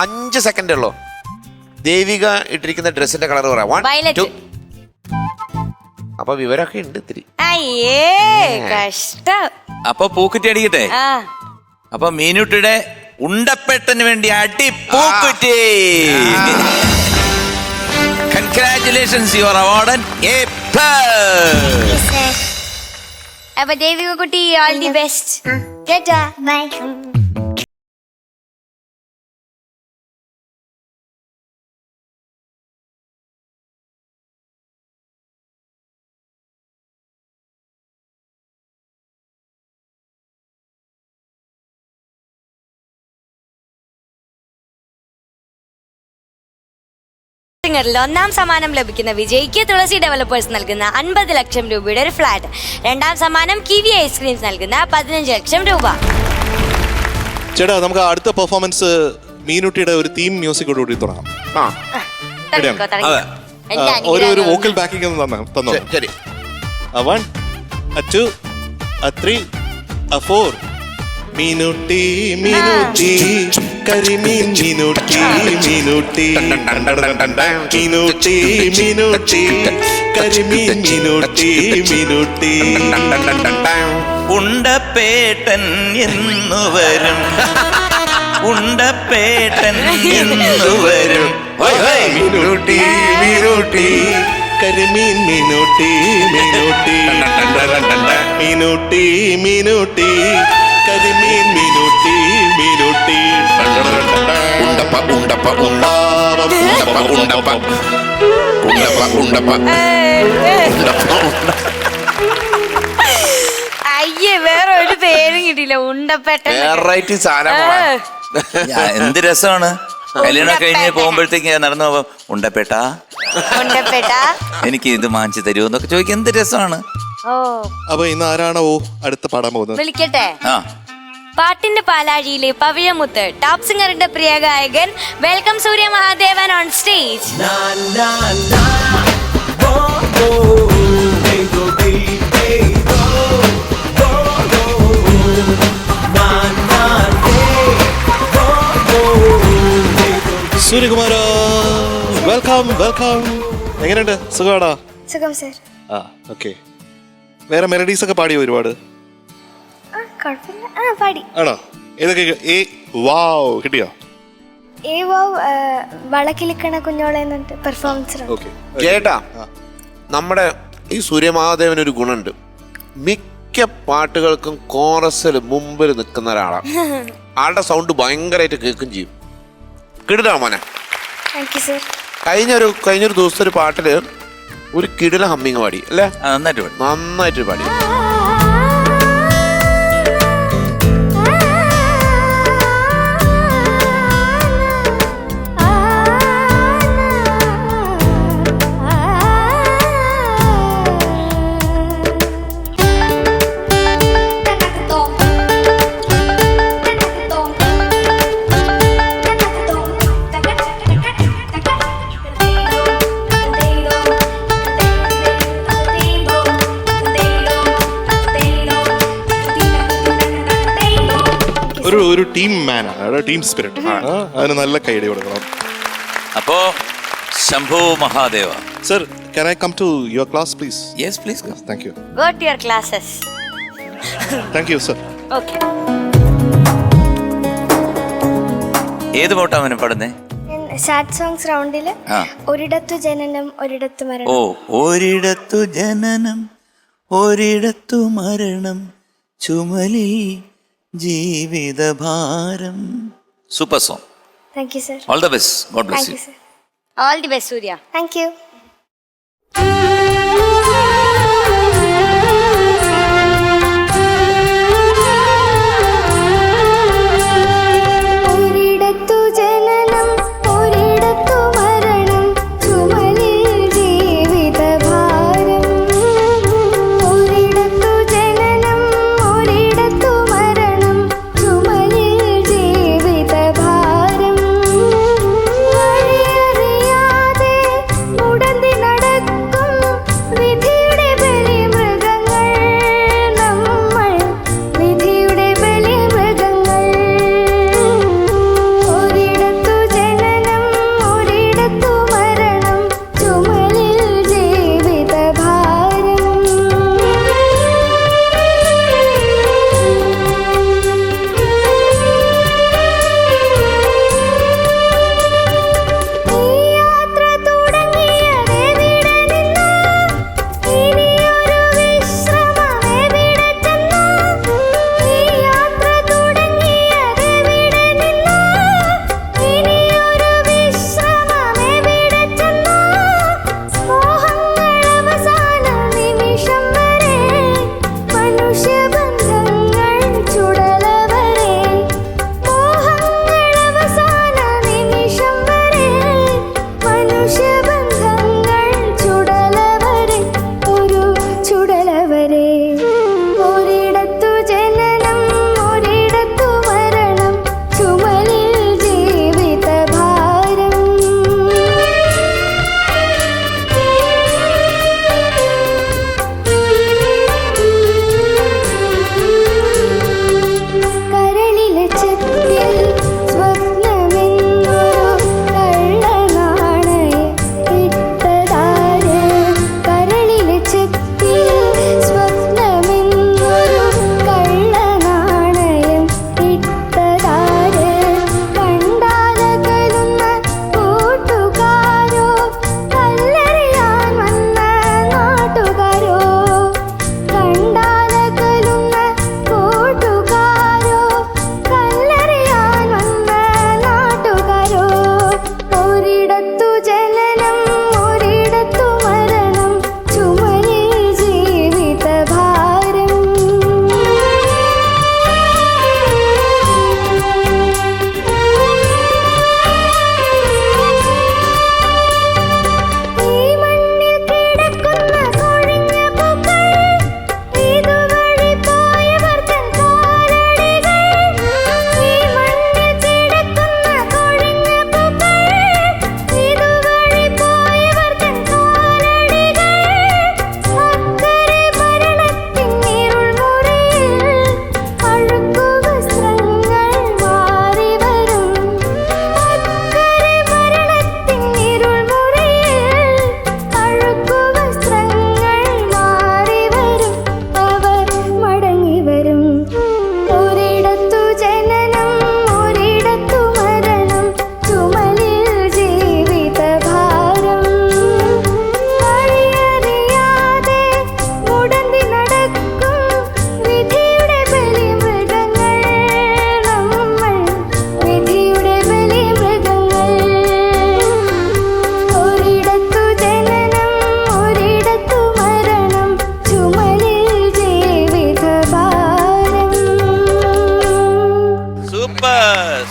5 സെക്കൻഡേ ഉള്ളൂ. ദേവിക ഇട്ടിരിക്കുന്ന ഡ്രസ്സിന്റെ കളർ പറയാം. 1 2. അപ്പൊ വിവരമൊക്കെ ഉണ്ട് ഇത്തിരി. അപ്പൊ പൂക്കുറ്റി അടിക്കട്ടെ. അപ്പൊ മീനുട്ടിയുടെ ഉണ്ടപ്പെട്ടന് വേണ്ടി അടി പൂക്കുറ്റി. Congratulations, you are awarded A+. അപ്പൊ ദേവിക കുട്ടി, ഓൾ ദി ബെസ്റ്റ്. ബൈ. സിംഗറിൽ 1ാം സമ്മാനം ലഭിക്കുന്ന വിജയിക്ക് തുളസി ഡെവലപ്പേഴ്സ് നൽകുന്ന 50 ലക്ഷം രൂപയുടെ ഒരു ഫ്ലാറ്റ്. 2ാം സമ്മാനം കിവി ഐസ്ക്രീംസ് നൽകുന്ന 15 ലക്ഷം രൂപ. ചേട്ടാ, നമുക്ക് അടുത്ത പെർഫോമൻസ് മീനുട്ടിയുടെ ഒരു തീം മ്യൂസിക്കോട് കൂടി തുടങ്ങാം. ഒരു വോക്കൽ ബാക്കിംഗ് തന്നോ. ശരി. 1 2 3 4. മീനുട്ടി മീനുട്ടി കരിമീൻ മീനുട്ടി മീനുട്ടി മീനുട്ടി മീനുട്ടി കരിമീൻ മീനുട്ടി മീനുട്ടി. ഉണ്ടപ്പേട്ടൻ എന്നു വരും, ഉണ്ടപ്പേട്ടൻ എന്നു വരും. മീനുട്ടി മീനുട്ടി കരിമീൻ മീനുട്ടി മീനുട്ടി മീനുട്ടി മീനുട്ടി കരിമീൻ മീനുട്ടി മീനുട്ടി. ഉണ്ടപ്പ ഉണ്ടപ്പ ഉണ്ടപ്പ ഉണ്ടപ്പ ഉണ്ടപ്പ ഉണ്ടപ്പ. അയ്യേ, വേറെ ഒരു പേരും കിട്ടിയില്ല. ഉണ്ടപ്പെട്ട വെറൈറ്റി സാധനം. എന്ത് രസമാണ്. കല്യാണം കഴിഞ്ഞ് പോകുമ്പോഴത്തേക്ക് നടന്നു പോവാം. ഉണ്ടപ്പേട്ടാ, എനിക്ക് ഇത് വാങ്ങിച്ചു തരുമോ എന്നൊക്കെ ചോദിക്കാൻ എന്ത് രസമാണ്. ഓ, അപ്പൊ ഇന്ന് ആരാണോ അടുത്ത് പാടാൻ പോകുന്നത്? വിളിക്കട്ടെ. ആ, പാട്ടിന്റെ പാലാഴിയിലെ പവിഴമുത്ത് ടോപ്പ് സിംഗറിന്റെ പ്രിയ ഗായകൻ. Welcome Surya Mahadevan on stage. Suryakumara, welcome welcome. എങ്ങനെയുണ്ട്? സുഖമാടാ? സുഖം സർ. ആ, ഓക്കെ. വേറെ മെലഡീസ് ഒക്കെ പാടിയോ ഒരുപാട്? കുഴപ്പമില്ല, പാടി. ആണോ? ഏതൊക്കെ? വാവ് കിട്ടിയോ? വളക്കിലിക്കണ കുഞ്ഞോളെ പെർഫോമൻസ്. ഓക്കെ ചേട്ടാ, നമ്മുടെ ഈ സൂര്യമഹാദേവന് ഒരു ഗുണമുണ്ട്. മിക്ക പാട്ടുകൾക്കും കോറസിൽ മുമ്പിൽ നിൽക്കുന്ന ഒരാളാണ്. ആളുടെ സൗണ്ട് ഭയങ്കരമായിട്ട് കേൾക്കും ചെയ്യും. കിടിലാ മോനെ. കഴിഞ്ഞൊരു ദിവസത്തെ ഒരു പാട്ടില് ഒരു കിടില ഹമ്മിങ് പാടി അല്ലേ? നന്നായിട്ട് പാടി. ഒരു ടീം മാനാണ്, ടീം സ്പിരിറ്റ്. അതിന് നല്ല കൈഡി കൊടുക്കണം. അപ്പോ Shambho Mahadeva. Sir, can I come to your class please? Yes, please come. Thank you. Go to your classes. Thank you sir. Okay. ഏത് പാട്ടാ അവനെ പാടുന്നേ? സാഡ് സോങ്സ് റൗണ്ടില് ആ. ഒരിടത്തു ജനനം ഒരിടത്തു മരണം. ഓ, ഒരിടത്തു ജനനം ഒരിടത്തു മരണം ചുമലിൽ ജീവിതഭാരം. Super song. Thank you sir. All the best. God bless thank you. You sir. All the best, Surya. Thank you. ഒരിടത്തു ജനനം ഒരിടത്തു മരണം ചുമലിൽ ജീവിതഭാരം. ഒരിടത്തു ജനനം ഒരിടത്തു മരണം ചുമലിൽ ജീവിതഭാരം. വഴിയറിയാതെ ഉടന്തി നടക്കും വിധിയുടെ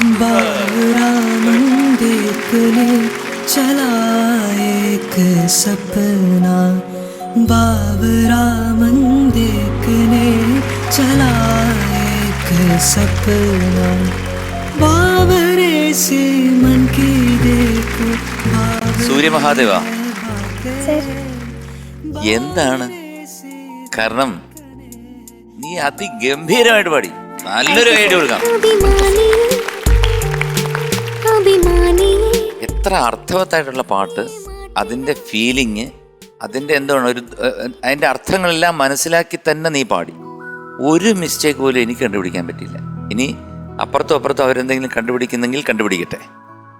बाबरामन देखने चला एक सपना, बाबरामन देखने चला एक सपना, बाबरे से मन की देखो സൂര്യമഹാദേവ എന്താണ്? കാരണം നീ അതിഗംഭീരമായിട്ട് പാടി. നല്ലൊരു ഐഡിയ കൊടുക്കാം. എത്ര അർത്ഥവത്തായിട്ടുള്ള പാട്ട്, അതിൻ്റെ ഫീലിങ്, അതിൻ്റെ എന്താണ് അതിൻ്റെ അർത്ഥങ്ങളെല്ലാം മനസ്സിലാക്കി തന്നെ നീ പാടി. ഒരു മിസ്റ്റേക്ക് പോലും എനിക്ക് കണ്ടുപിടിക്കാൻ പറ്റില്ല. ഇനി അപ്പുറത്തും അപ്പുറത്തും അവരെന്തെങ്കിലും കണ്ടുപിടിക്കുന്നെങ്കിൽ കണ്ടുപിടിക്കട്ടെ,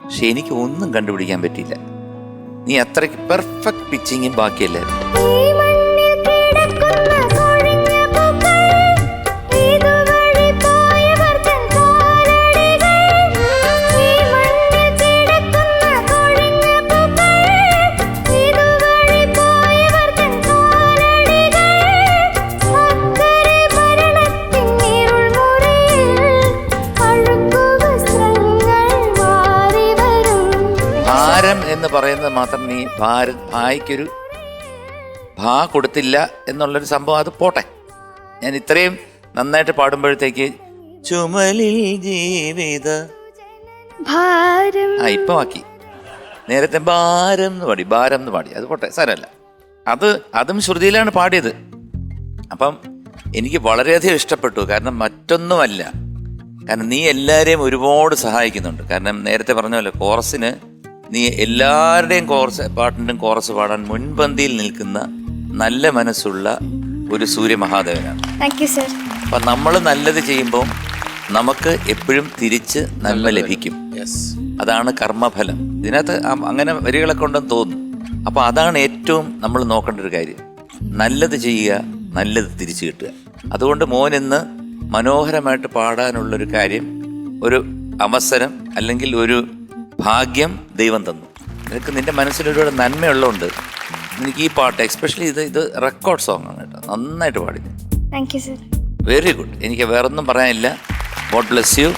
പക്ഷെ എനിക്ക് ഒന്നും കണ്ടുപിടിക്കാൻ പറ്റിയില്ല. നീ അത്രയ്ക്ക് പെർഫെക്റ്റ് പിച്ചിങ്ങും ബാക്കിയല്ലായിരുന്നു. എന്ന് പറയുന്നത് മാത്രം നീ ഭായ്ക്കൊരു ഭാ കൊടുത്തില്ല എന്നുള്ളൊരു സംഭവം, അത് പോട്ടെ. ഞാൻ ഇത്രയും നന്നായിട്ട് പാടുമ്പോഴത്തേക്ക് ചുമലിൽ ജീവിത ഇപ്പൊ ആക്കി. നേരത്തെ ഭാരം എന്ന് പാടി, അത് പോട്ടെ, സാരമല്ല. അതും ശ്രുതിയിലാണ് പാടിയത്. അപ്പം എനിക്ക് വളരെയധികം ഇഷ്ടപ്പെട്ടു. കാരണം മറ്റൊന്നുമല്ല, കാരണം നീ എല്ലാവരെയും ഒരുപാട് സഹായിക്കുന്നുണ്ട്. കാരണം നേരത്തെ പറഞ്ഞ പോലെ കോറസിന് നീ എല്ലാവരുടെയും പാട്ടിൻ്റെയും കോറസ് പാടാൻ മുൻപന്തിയിൽ നിൽക്കുന്ന നല്ല മനസ്സുള്ള ഒരു സൂര്യമഹാദേവനാണ്. അപ്പം നമ്മൾ നല്ലത് ചെയ്യുമ്പോൾ നമുക്ക് എപ്പോഴും തിരിച്ച് നന്മ ലഭിക്കും. അതാണ് കർമ്മഫലം. ഇതിനകത്ത് അങ്ങനെ വരികളൊക്കെ ഉണ്ടെന്ന് തോന്നുന്നു. അപ്പോൾ അതാണ് ഏറ്റവും നമ്മൾ നോക്കേണ്ട ഒരു കാര്യം. നല്ലത് ചെയ്യുക, നല്ലത് തിരിച്ചു കിട്ടുക. അതുകൊണ്ട് മോനിന്ന് മനോഹരമായിട്ട് പാടാനുള്ളൊരു കാര്യം, ഒരു അവസരം അല്ലെങ്കിൽ ഒരു ഭാഗ്യം ദൈവം തന്നു. നിനക്ക് നിന്റെ മനസ്സിലൊരു നന്മയുള്ളതുകൊണ്ട് എനിക്ക് ഈ പാട്ട്, എക്സ്പെഷ്യലി ഇത് റെക്കോർഡ് സോങ് ആണ് കേട്ടോ, നന്നായിട്ട് പാടി. Very good. എനിക്ക് വേറൊന്നും പറയാനില്ല. God bless U.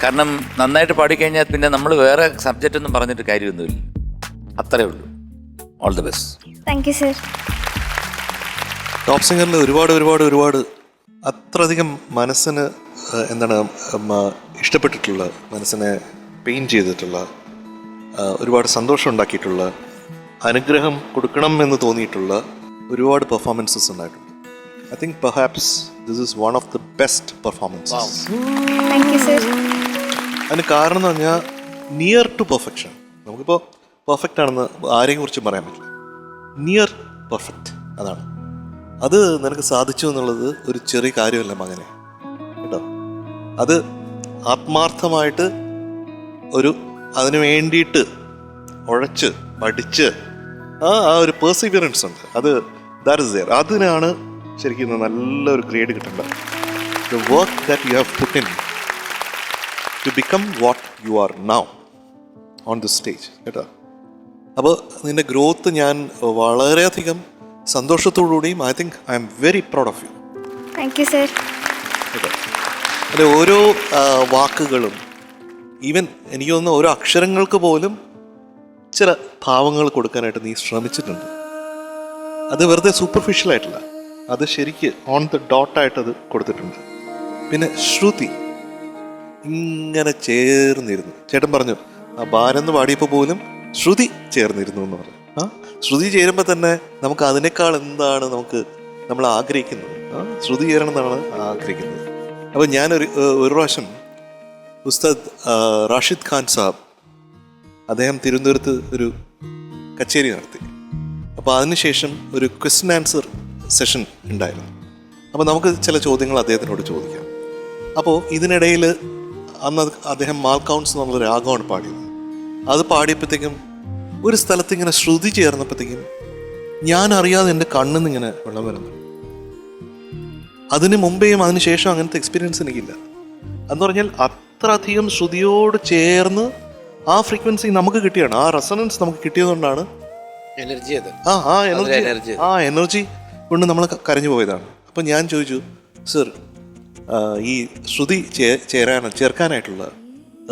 കാരണം നന്നായിട്ട് പാടിക്കഴിഞ്ഞാൽ പിന്നെ നമ്മൾ വേറെ സബ്ജക്റ്റ് ഒന്നും പറഞ്ഞിട്ട് കാര്യമൊന്നുമില്ല. അത്രേ ഉള്ളൂ. All the best. ടോപ്പ് സിംഗറിൽ ഒരുപാട് അത്രയധികം മനസ്സിന് എന്താണ് ഇഷ്ടപ്പെട്ടിട്ടുള്ള, മനസ്സിനെ പെയിൻ ചെയ്തിട്ടുള്ള, ഒരുപാട് സന്തോഷം ഉണ്ടാക്കിയിട്ടുള്ള, അനുഗ്രഹം കൊടുക്കണം എന്ന് തോന്നിയിട്ടുള്ള ഒരുപാട് പെർഫോമൻസസ് ഉണ്ടായിട്ടുണ്ട്. I think perhaps this is one of the best performances. അതിന് കാരണം എന്ന് പറഞ്ഞാൽ നിയർ ടു പെർഫെക്ഷൻ. നമുക്കിപ്പോൾ പെർഫെക്റ്റ് ആണെന്ന് ആരെയും കുറിച്ചും പറയാൻ പറ്റില്ല. നിയർ പെർഫെക്റ്റ്, അതാണ്. അത് നിനക്ക് സാധിച്ചു എന്നുള്ളത് ഒരു ചെറിയ കാര്യമല്ല മകനെ, കേട്ടോ. അത് ആത്മാർത്ഥമായിട്ട് അതിനു വേണ്ടിയിട്ട് ഉഴച്ച് പഠിച്ച് ആ ഒരു പെർസിവിയറൻസ് ഉണ്ട്. That is there. അതിനാണ് ശരിക്കും നല്ലൊരു ഗ്രേഡ് കിട്ടേണ്ടത്. The work that you have put in to become what you are now on the stage, കേട്ടോ. അപ്പോൾ നിന്റെ ഗ്രോത്ത് ഞാൻ വളരെയധികം സന്തോഷത്തോടുകൂടിയും I think I am very proud of you. അതിലെ ഓരോ വാക്കുകളും, ഈവൻ എനിക്ക് തോന്നുന്ന ഓരോ അക്ഷരങ്ങൾക്ക് പോലും ചില ഭാവങ്ങൾ കൊടുക്കാനായിട്ട് നീ ശ്രമിച്ചിട്ടുണ്ട്. അത് വെറുതെ സൂപ്പർഫിഷ്യൽ ആയിട്ടില്ല, അത് ശരിക്ക് ഓൺ ദ ഡോട്ടായിട്ടത് കൊടുത്തിട്ടുണ്ട്. പിന്നെ ശ്രുതി ഇങ്ങനെ ചേർന്നിരുന്നു. ചേട്ടൻ പറഞ്ഞു ആ ഭാരെന്ന് പാടിയപ്പോൾ പോലും ശ്രുതി ചേർന്നിരുന്നു എന്ന് പറഞ്ഞു. ശ്രുതി ചേരുമ്പോൾ തന്നെ നമുക്ക് അതിനേക്കാൾ എന്താണ് നമ്മൾ ആഗ്രഹിക്കുന്നത്? ശ്രുതി ചേരണം എന്നാണ് ആഗ്രഹിക്കുന്നത്. അപ്പോൾ ഞാനൊരു പ്രാവശ്യം ഉസ്താദ് റാഷിദ് ഖാൻ സാബ്, അദ്ദേഹം തിരുവനന്തപുരത്ത് ഒരു കച്ചേരി നടത്തി. അപ്പോൾ അതിനുശേഷം ഒരു ക്വസ്റ്റ്യൻ ആൻസർ സെഷൻ ഉണ്ടായിരുന്നു. അപ്പോൾ നമുക്ക് ചില ചോദ്യങ്ങൾ അദ്ദേഹത്തിനോട് ചോദിക്കാം. അപ്പോൾ ഇതിനിടയിൽ അന്ന് അദ്ദേഹം മാൽക്കൗൺസ് എന്നുള്ള രാഗമാണ് പാടിയത്. അത് പാടിയപ്പോഴത്തേക്കും ഒരു സ്ഥലത്ത് ഇങ്ങനെ ശ്രുതി ചേർന്നപ്പോഴത്തേക്കും ഞാൻ അറിയാതെ എൻ്റെ കണ്ണിൽ നിന്ന് ഇങ്ങനെ വെള്ളം വരുന്നു. അതിന് മുമ്പേയും അതിന് ശേഷം അങ്ങനത്തെ എക്സ്പീരിയൻസ് എനിക്കില്ല. എന്ന് പറഞ്ഞാൽ അത്രയധികം ശ്രുതിയോട് ചേർന്ന് ആ ഫ്രീക്വൻസി നമുക്ക് കിട്ടിയാണ്, ആ റെസൊണൻസ് നമുക്ക് കിട്ടിയതുകൊണ്ടാണ് എനർജി കൊണ്ട് നമ്മൾ കരഞ്ഞു പോയതാണ്. അപ്പം ഞാൻ ചോദിച്ചു, സർ ഈ ശ്രുതി ചേർക്കാനായിട്ടുള്ള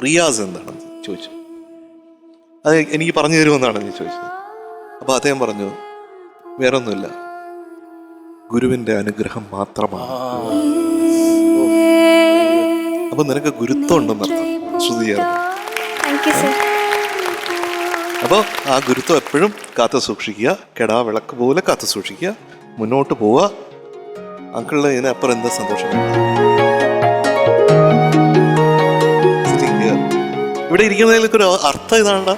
റിയാസ് എന്താണെന്ന് ചോദിച്ചു. അത് എനിക്ക് പറഞ്ഞു തരുമെന്നാണ് ഞാൻ ചോദിച്ചത്. അപ്പോൾ അദ്ദേഹം പറഞ്ഞു, വേറൊന്നുമില്ല, ഗുരുവിൻ്റെ അനുഗ്രഹം മാത്രമാണ്. അപ്പൊ നിനക്ക് ഗുരുത്വം ഉണ്ടെന്നർത്ഥം ശ്രുതി ചേർന്ന്. അപ്പോൾ ആ ഗുരുത്വം എപ്പോഴും കാത്തു സൂക്ഷിക്കുക, കെടാ വിളക്ക് പോലെ കാത്തു സൂക്ഷിക്കുക, മുന്നോട്ട് പോവുക. അങ്കിളിന് ഇതിനപ്പുറം എന്താ സന്തോഷം. ഇവിടെ ഇരിക്കുന്നതിലൊക്കെ ഒരു അർത്ഥം ഇതാണ്ടാ.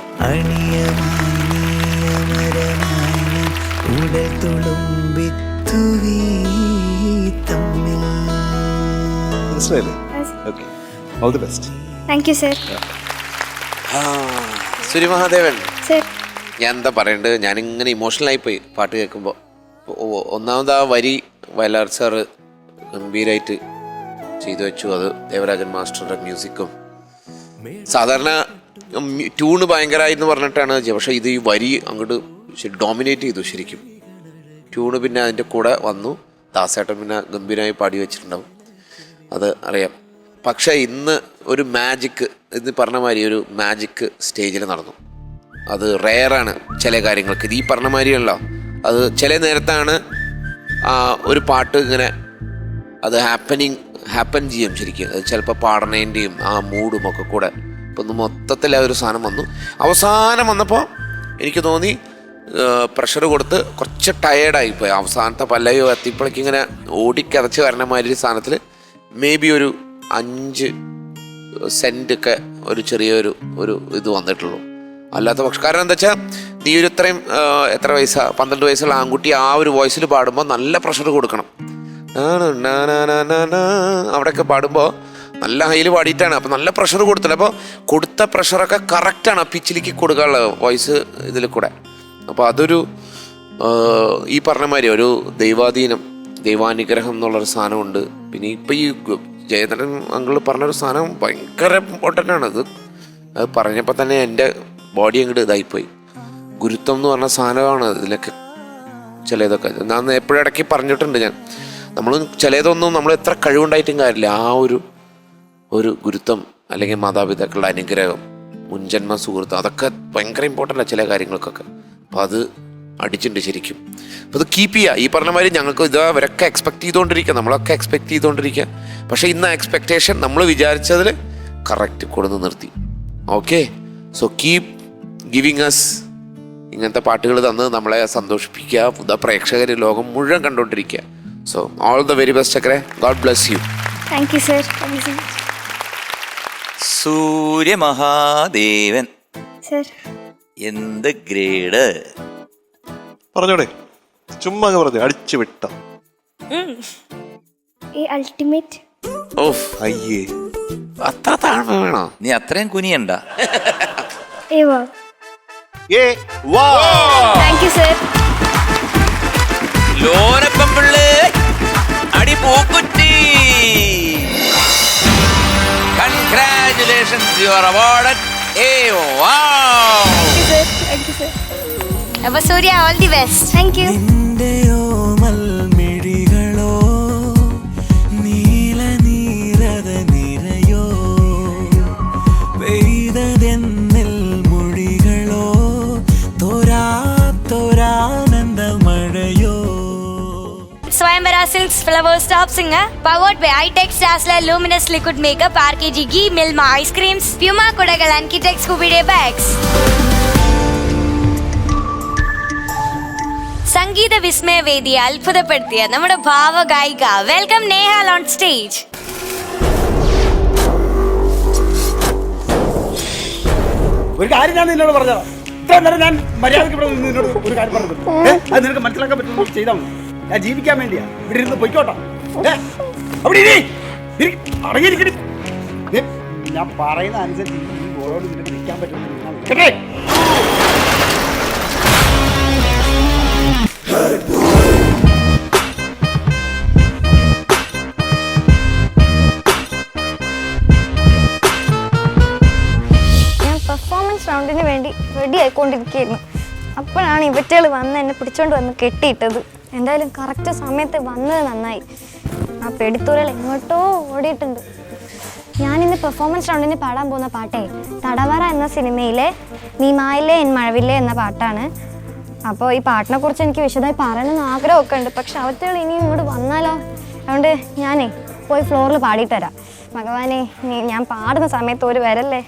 മനസ്സിലായില്ലേ? Okay, all the best. Thank you sir. Surya Mahadevan, sir ഞാൻ എന്താ പറയണ്ടത്, ഞാനിങ്ങനെ ഇമോഷണലായി പോയി പാട്ട് കേൾക്കുമ്പോൾ. ഒന്നാമത് ആ വരി വയലാർ സാറ് ഗംഭീരമായിട്ട് ചെയ്തു വെച്ചു. അത് ദേവരാജൻ മാസ്റ്ററുടെ മ്യൂസിക്കും. സാധാരണ ട്യൂണ് ഭയങ്കരമായി എന്ന് പറഞ്ഞിട്ടാണ്, പക്ഷേ ഇത് ഈ വരി അങ്ങോട്ട് ഡോമിനേറ്റ് ചെയ്തു ശരിക്കും. ട്യൂണ് പിന്നെ അതിൻ്റെ കൂടെ വന്നു. ദാസേട്ടൻ പിന്നെ ഗംഭീരമായി പാടി വെച്ചിട്ടുണ്ടാവും, അത് അറിയാം. പക്ഷേ ഇന്ന് ഒരു മാജിക്ക്, ഇന്ന് പറഞ്ഞ മാതിരി ഒരു മാജിക്ക് സ്റ്റേജിൽ നടന്നു. അത് റെയറാണ് ചില കാര്യങ്ങൾക്ക്. ഇത് ഈ പറഞ്ഞ മാതിരിയല്ലോ, അത് ചില നേരത്താണ് ഒരു പാട്ട് ഇങ്ങനെ അത് ഹാപ്പൻ ചെയ്യും ശരിക്കും. അത് ചിലപ്പോൾ പാടണേൻ്റെയും ആ മൂഡും ഒക്കെ കൂടെ ഇപ്പം ഒന്ന് മൊത്തത്തിൽ ആ ഒരു സാധനം വന്നു. അവസാനം വന്നപ്പോൾ എനിക്ക് തോന്നി പ്രഷർ കൊടുത്ത് കുറച്ച് ടയേർഡായിപ്പോയി. അവസാനത്തെ പല്ലയോ എത്തിയപ്പോഴേക്ക് ഇങ്ങനെ ഓടിക്കതച്ച് വരണ മാതിരി സാധനത്തിൽ മേ ബി ഒരു 5 സെൻറ്റൊക്കെ ഒരു ചെറിയൊരു ഇത് വന്നിട്ടുള്ളൂ. അല്ലാത്ത പക്ഷം കാരണം എന്താ വെച്ചാൽ, നീ ഒരു ഇത്രയും എത്ര വയസ്സാണ്, 12 വയസ്സുള്ള ആൺകുട്ടി ആ ഒരു വോയിസിൽ പാടുമ്പോൾ നല്ല പ്രഷർ കൊടുക്കണം. അവിടെയൊക്കെ പാടുമ്പോൾ നല്ല ഹൈയിൽ പാടിയിട്ടാണ്. അപ്പോൾ നല്ല പ്രഷർ കൊടുത്തില്ല. അപ്പോൾ കൊടുത്ത പ്രഷറൊക്കെ കറക്റ്റാണ് ആ പിച്ചിലേക്ക് കൊടുക്കാനുള്ള വോയിസ് ഇതിൽ കൂടെ. അപ്പോൾ അതൊരു ഈ പറഞ്ഞ മാതിരി ഒരു ദൈവാനുഗ്രഹം എന്നുള്ളൊരു സാധനമുണ്ട്. പിന്നെ ഇപ്പം ഈ ജയചന്ദ്രൻ അങ്കിൾ പറഞ്ഞൊരു സാധനം ഭയങ്കര ഇമ്പോർട്ടൻ്റ് ആണ്. അത് പറഞ്ഞപ്പോൾ തന്നെ എൻ്റെ ബോഡി അങ്ങോട്ട് ഇതായിപ്പോയി. ഗുരുത്വം എന്ന് പറഞ്ഞ സാധനമാണ് ഇതിലൊക്കെ. ചിലതൊക്കെ ഞാൻ എപ്പോഴിടയ്ക്ക് പറഞ്ഞിട്ടുണ്ട്. നമ്മൾ ചിലതൊന്നും നമ്മൾ എത്ര കഴിവുണ്ടായിട്ടും കാര്യമില്ല, ആ ഒരു ഗുരുത്വം അല്ലെങ്കിൽ മാതാപിതാക്കളുടെ അനുഗ്രഹം, മുൻജന്മ സുഹൃത്ത്, അതൊക്കെ ഭയങ്കര ഇമ്പോർട്ടൻ്റ് ചില കാര്യങ്ങൾക്കൊക്കെ. അപ്പോൾ അത് അടിച്ചിട്ടുണ്ട് ശരിക്കും. അപ്പോൾ അത് കീപ്പ് ചെയ്യുക. ഈ പറഞ്ഞ മാതിരി ഞങ്ങൾക്ക് ഇത് അവരൊക്കെ എക്സ്പെക്ട് ചെയ്തുകൊണ്ടിരിക്കുക, നമ്മളൊക്കെ എക്സ്പെക്ട് ചെയ്തുകൊണ്ടിരിക്കുക. പക്ഷേ ഇന്ന് എക്സ്പെക്റ്റേഷൻ നമ്മൾ വിചാരിച്ചതിൽ കറക്റ്റ് കൊടുന്ന് നിർത്തി. Okay, so keep giving us ഇങ്ങനത്തെ പാട്ടുകൾ തന്ന് നമ്മളെ സന്തോഷിപ്പിക്കുക. പുതിയ പ്രേക്ഷകർ ലോകം മുഴുവൻ കണ്ടുകൊണ്ടിരിക്കുക. So all the very best ചക്രെ. God bless you. Thank you sir. Surya Mahadevan sir എന്ത് ഗ്രേഡ്. പറഞ്ഞോടെ, ചുമ്മാ പറഞ്ഞു അടിച്ചു വിട്ട. അൾട്ടിമേറ്റ്. ഓഫ്, അയ്യേ, അത്ര താഴ്മ വേണോ? നീ അത്രയും കുനിയണ്ട. Thank you sir. ലോനപ്പമ്പിള്ളേ അടി പൂക്കുറ്റി. Congratulations, you are awarded a wow. Thank you sir. അപ്പൊ Surya, all the best. Thank you. നിന്റെയോ മൽമിഴികളോ നീല നീരത നിരയോ പെയ്തതെന്നിൽ മൊഴികളോ തോരാനന്ദ മഴയോ. Swayamvara silks flowers top singer powered by Itex Dazzler luminous liquid makeup, RKG ghee, Milma ice creams, Puma കുടകൾ and Kitex Scooby Day bags. സംഗീത വിസ്മയ വേദിയെ അത്ഭുതപ്പെടുത്തിയ നമ്മുടെ ഭാവഗായിക, വെൽക്കം നേഹാൽ ഓൺ സ്റ്റേജ്. ഒരു കാര്യം ഞാൻ നിന്നോട് പറഞ്ഞതാ. ഇത്ര നേരം ഞാൻ മര്യാദയ്ക്ക് ഇവിടെ നിന്ന് നിന്നോട് ഒരു കാര്യം പറഞ്ഞു. അത് നിനക്ക് മനസ്സിലാക്കാൻ പറ്റുന്ന ചെയ്താൽ മതി. ഞാൻ ജീവിക്കാൻ വേണ്ടിയാ ഇവിടെ ഇരുന്ന് പൊയ്ക്കോട്ടോ. അവിടെ അടങ്ങിയിരിക്കണി. ഞാൻ പറയുന്ന അനുസരിച്ച് ഈ ഓരോട് നിനക്ക് നിൽക്കാൻ പറ്റും. ഞാൻ പെർഫോമൻസ് റൗണ്ടിന് വേണ്ടി റെഡി ആയിക്കൊണ്ടിരിക്കുകയായിരുന്നു. അപ്പോഴാണ് ഇവറ്റകൾ വന്ന് എന്നെ പിടിച്ചോണ്ട് വന്ന് കെട്ടിയിട്ടത്. എന്തായാലും കറക്റ്റ് സമയത്ത് വന്നത് നന്നായി. ആ പെടിത്തൂരൽ എങ്ങോട്ടോ ഓടിയിട്ടുണ്ട്. ഞാനിന്ന് പെർഫോമൻസ് റൗണ്ടിന് പാടാൻ പോകുന്ന പാട്ടേ തടവറ എന്ന സിനിമയിലെ നീ മായില്ലേ എൻ മഴവില്ലേ എന്ന പാട്ടാണ്. അപ്പോൾ ഈ പാട്ടിനെ കുറിച്ച് എനിക്ക് വിശദമായി പറയണമെന്ന് ആഗ്രഹമൊക്കെ ഉണ്ട്. പക്ഷെ അവറ്റകൾ ഇനി ഇങ്ങോട്ട് വന്നാലോ? അതുകൊണ്ട് ഞാനേ പോയി ഫ്ലോറിൽ പാടിയിട്ട് തരാം. ഭഗവാനെ, ഞാൻ പാടുന്ന സമയത്ത് ഒരു വരല്ലേ.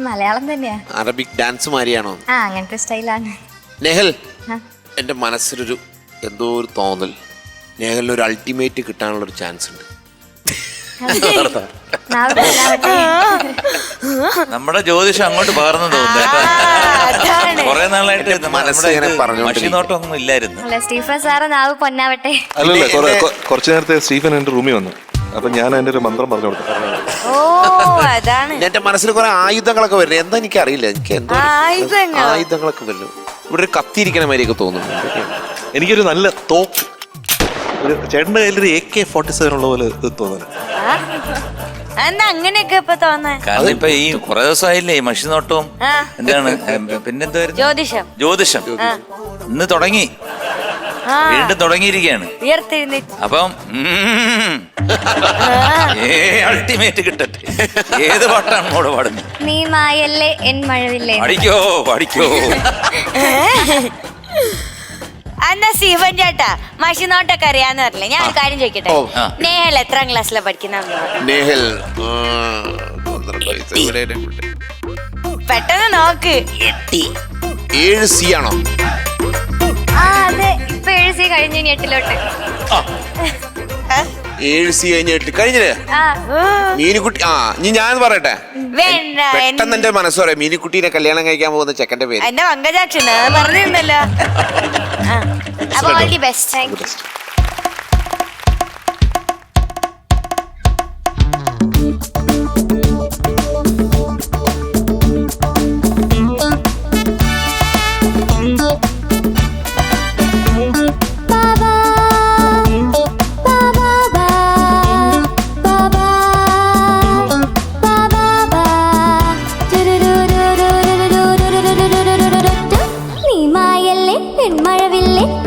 മലയാളം തന്നെയാ. അറബിക് ഡാൻസ് മാതിരിയാണോ? ആ, അങ്ങനത്തെ സ്റ്റൈലാണ്. നെഹൽ, എൻ്റെ മനസ്സിലൊരു എന്തോ ഒരു തോന്നൽ, നെഹലിന് ഒരു അൾട്ടിമേറ്റ് കിട്ടാനുള്ള ഒരു ചാൻസ് ഉണ്ട്. നമ്മുടെ ജ്യോതിഷം അങ്ങോട്ട് പകർന്നു തോന്നുന്നു. കുറെ നാളായിട്ട് മഷിനോട്ടൊന്നും ഇല്ലായിരുന്നു. സ്റ്റീഫൻ സാറ് നാവ് പൊന്നാവട്ടെ. അല്ലല്ല, കുറച്ചു നേരത്തെ സ്റ്റീഫൻ എന്റെ റൂമിൽ വന്നു. അപ്പൊ ഞാൻ അതിന്റെ ഒരു മന്ത്രം പറഞ്ഞു കൊടുത്തു. ഓ, അതാണ്. എന്റെ മനസ്സിൽ കുറെ ആയുധങ്ങളൊക്കെ വരുന്നത് എന്താ എനിക്ക് അറിയില്ല. എനിക്ക് എന്തോ ആയുധങ്ങളൊക്കെ വരുന്നു. ഇവിടെ ഒരു കത്തിയിരിക്കണ മാതിരിയൊക്കെ തോന്നുന്നു. എനിക്കൊരു നല്ല തോക്ക്, ഒരു ചേട്ടന്റെ കയ്യിലൊരു AK-47 ഉള്ള പോലെ തോന്നുന്നു. എന്താ അങ്ങനെയൊക്കെ ഇപ്പൊ തോന്നാൻ? കാരണം ഇപ്പൊ ഈ കുറെ ദിവസമായില്ലേ ഈ മഷിനോട്ടവും എന്താണ് പിന്നെന്തായിരുന്നു ജ്യോതിഷം ഇന്ന് തുടങ്ങി, വീണ്ടും തുടങ്ങിയിരിക്കുകയാണ്. അപ്പം അൾട്ടിമേറ്റ് കിട്ടട്ടെ. ഏത് പാട്ടാണ് മോള് പാടുന്നത്? നീ മായല്ലേ എൻ മഴവില്ലേ. പഠിക്കോ. എന്നാ സ്റ്റീഫൻ ചേട്ടാ, മഷിനോട്ടൊക്കെ അറിയാന്ന് പറഞ്ഞില്ലേ, ഞാൻ ഒരു കാര്യം ചോദിക്കട്ടെ. നേഹൽ എത്രാം ക്ലാസ്സിലാണ് പഠിക്കുന്ന? നെഹൽ പെട്ടെന്ന് നോക്ക്. 7C ആണോ? ആ, അതെ. ഇപ്പൊ 7C കഴിഞ്ഞു, 8ലോട്ട്. 7C കഴിഞ്ഞ് 8 കഴിഞ്ഞില്ലേ? മീനുക്കുട്ടി. ഇനി ഞാൻ പറയട്ടെ. വേണ്ട, പെട്ടെന്ന് എന്റെ മനസ്സ് പറയാം, മീനുക്കുട്ടീനെ കല്യാണം കഴിക്കാൻ പോകുന്ന ചെക്കന്റെ പേര് എന്റെ പങ്കജാക്ഷൻ പറഞ്ഞിരുന്നല്ലോ. അപ്പൊ ഓൾ ദി ബെസ്റ്റ്.